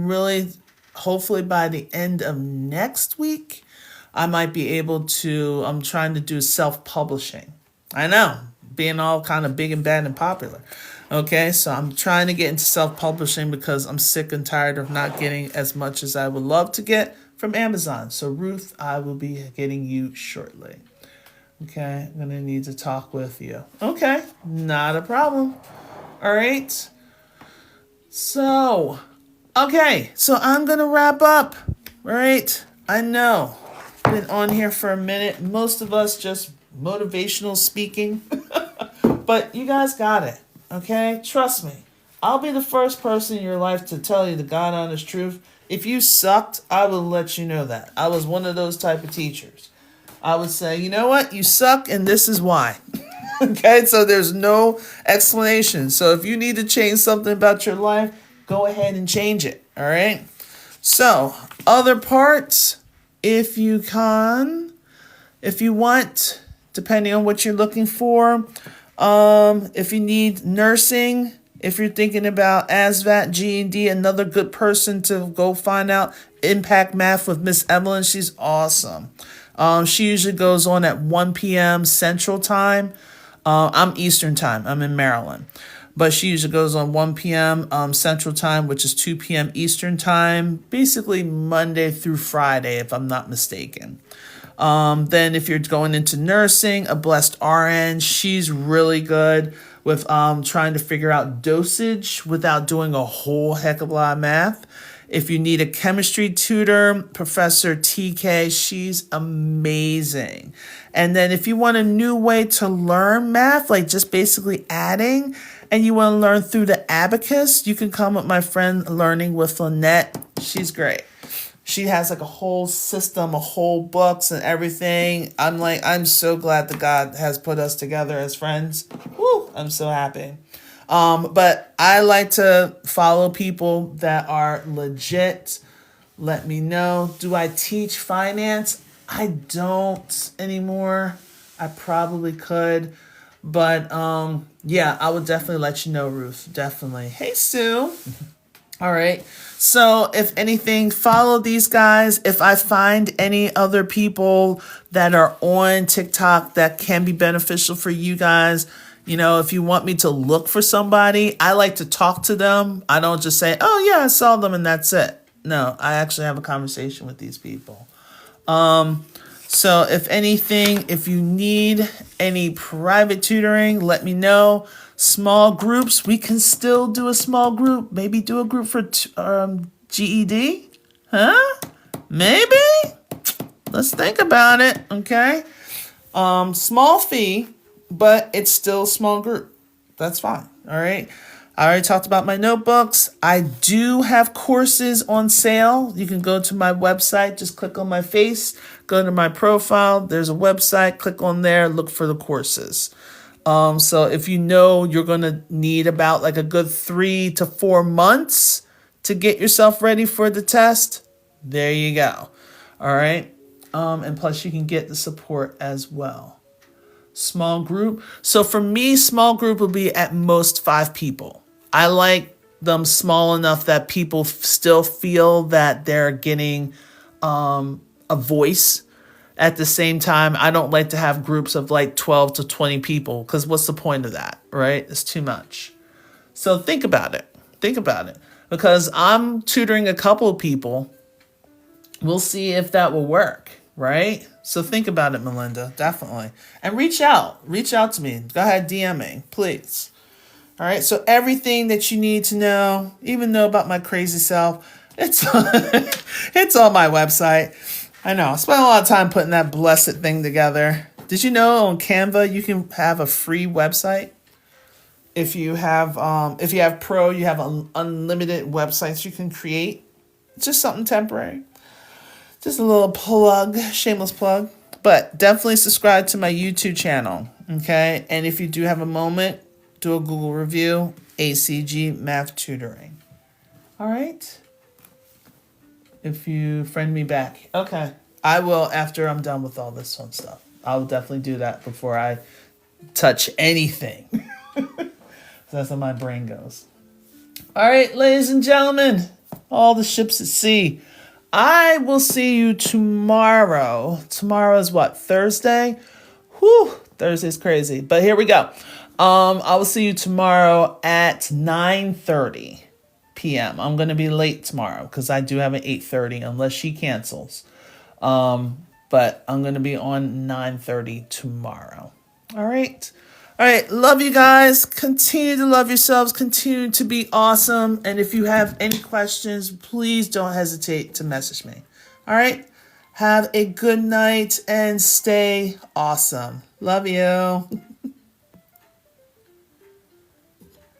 really, hopefully by the end of next week, I might be able to, I'm trying to do self-publishing. I know, being all kind of big and bad and popular. Okay, so I'm trying to get into self-publishing because I'm sick and tired of not getting as much as I would love to get from Amazon. So Ruth, I will be getting you shortly. Okay, I'm going to need to talk with you. Okay, not a problem. All right. So I'm going to wrap up. All right. I know. Been on here for a minute. Most of us just motivational speaking. But you guys got it. Okay? Trust me. I'll be the first person in your life to tell you the God honest truth. If you sucked, I will let you know that. I was one of those type of teachers. I would say, you know what? You suck, and this is why. Okay? So there's no explanation. So if you need to change something about your life, go ahead and change it. All right? So, other parts, if you want, depending on what you're looking for, if you need nursing, if you're thinking about ASVAB, GED, another good person to go find out, Impact Math with Miss Evelyn. She's awesome. She usually goes on at 1 p.m. Central Time. I'm Eastern Time. I'm in Maryland. But she usually goes on 1 p.m. Central Time, which is 2 p.m. Eastern Time, basically Monday through Friday, if I'm not mistaken. Then if you're going into nursing, a Blessed RN, she's really good with trying to figure out dosage without doing a whole heck of a lot of math. If you need a chemistry tutor, Professor TK, she's amazing. And then if you want a new way to learn math, like just basically adding, and you want to learn through the abacus, you can come with my friend Learning with Lynette. She's great. She has like a whole system, a whole books and everything. I'm so glad that God has put us together as friends. Woo, I'm so happy. But I like to follow people that are legit. Let me know. Do I teach finance? I don't anymore. I probably could. But yeah, I would definitely let you know, Ruth. Definitely. Hey, Sue. All right. So if anything, follow these guys. If I find any other people that are on TikTok that can be beneficial for you guys, if you want me to look for somebody, I like to talk to them. I don't just say, oh yeah, I saw them and that's it. No, I actually have a conversation with these people. So if anything, if you need any private tutoring, let me know. Small groups, we can still do a small group. Maybe do a group for GED? Huh? Maybe? Let's think about it, okay? Small fee, but it's still a small group. That's fine, all right? I already talked about my notebooks. I do have courses on sale. You can go to my website, just click on my face, go to my profile. There's a website, click on there, look for the courses. So if you're going to need about like a good 3 to 4 months to get yourself ready for the test, there you go. All right. And plus you can get the support as well. Small group. So for me, small group will be at most 5 people. I like them small enough that people still feel that they're getting a voice. At the same time, I don't like to have groups of like 12 to 20 people because what's the point of that, right? It's too much. So think about it. Think about it. Because I'm tutoring a couple of people. We'll see if that will work, right? So think about it, Melinda, definitely. And reach out. Reach out to me. Go ahead, DM me, please. All right, so everything that you need to know, even know about my crazy self, it's it's on my website. I know, I spent a lot of time putting that blessed thing together. Did you know on Canva you can have a free website? If you have Pro, you have unlimited websites you can create. It's just something temporary. Just a little plug, shameless plug. But definitely subscribe to my YouTube channel, okay? And if you do have a moment, do a Google review, ACG Math Tutoring. All right? If you friend me back. Okay. I will after I'm done with all this fun stuff. I'll definitely do that before I touch anything. That's how my brain goes. All right, ladies and gentlemen, all the ships at sea. I will see you tomorrow. Tomorrow is what? Thursday? Whew, Thursday's crazy. But here we go. I will see you tomorrow at 9:30 p.m. I'm going to be late tomorrow because I do have an 8:30 unless she cancels. But I'm going to be on 9:30 tomorrow. All right. All right. Love you guys. Continue to love yourselves. Continue to be awesome. And if you have any questions, please don't hesitate to message me. All right. Have a good night and stay awesome. Love you.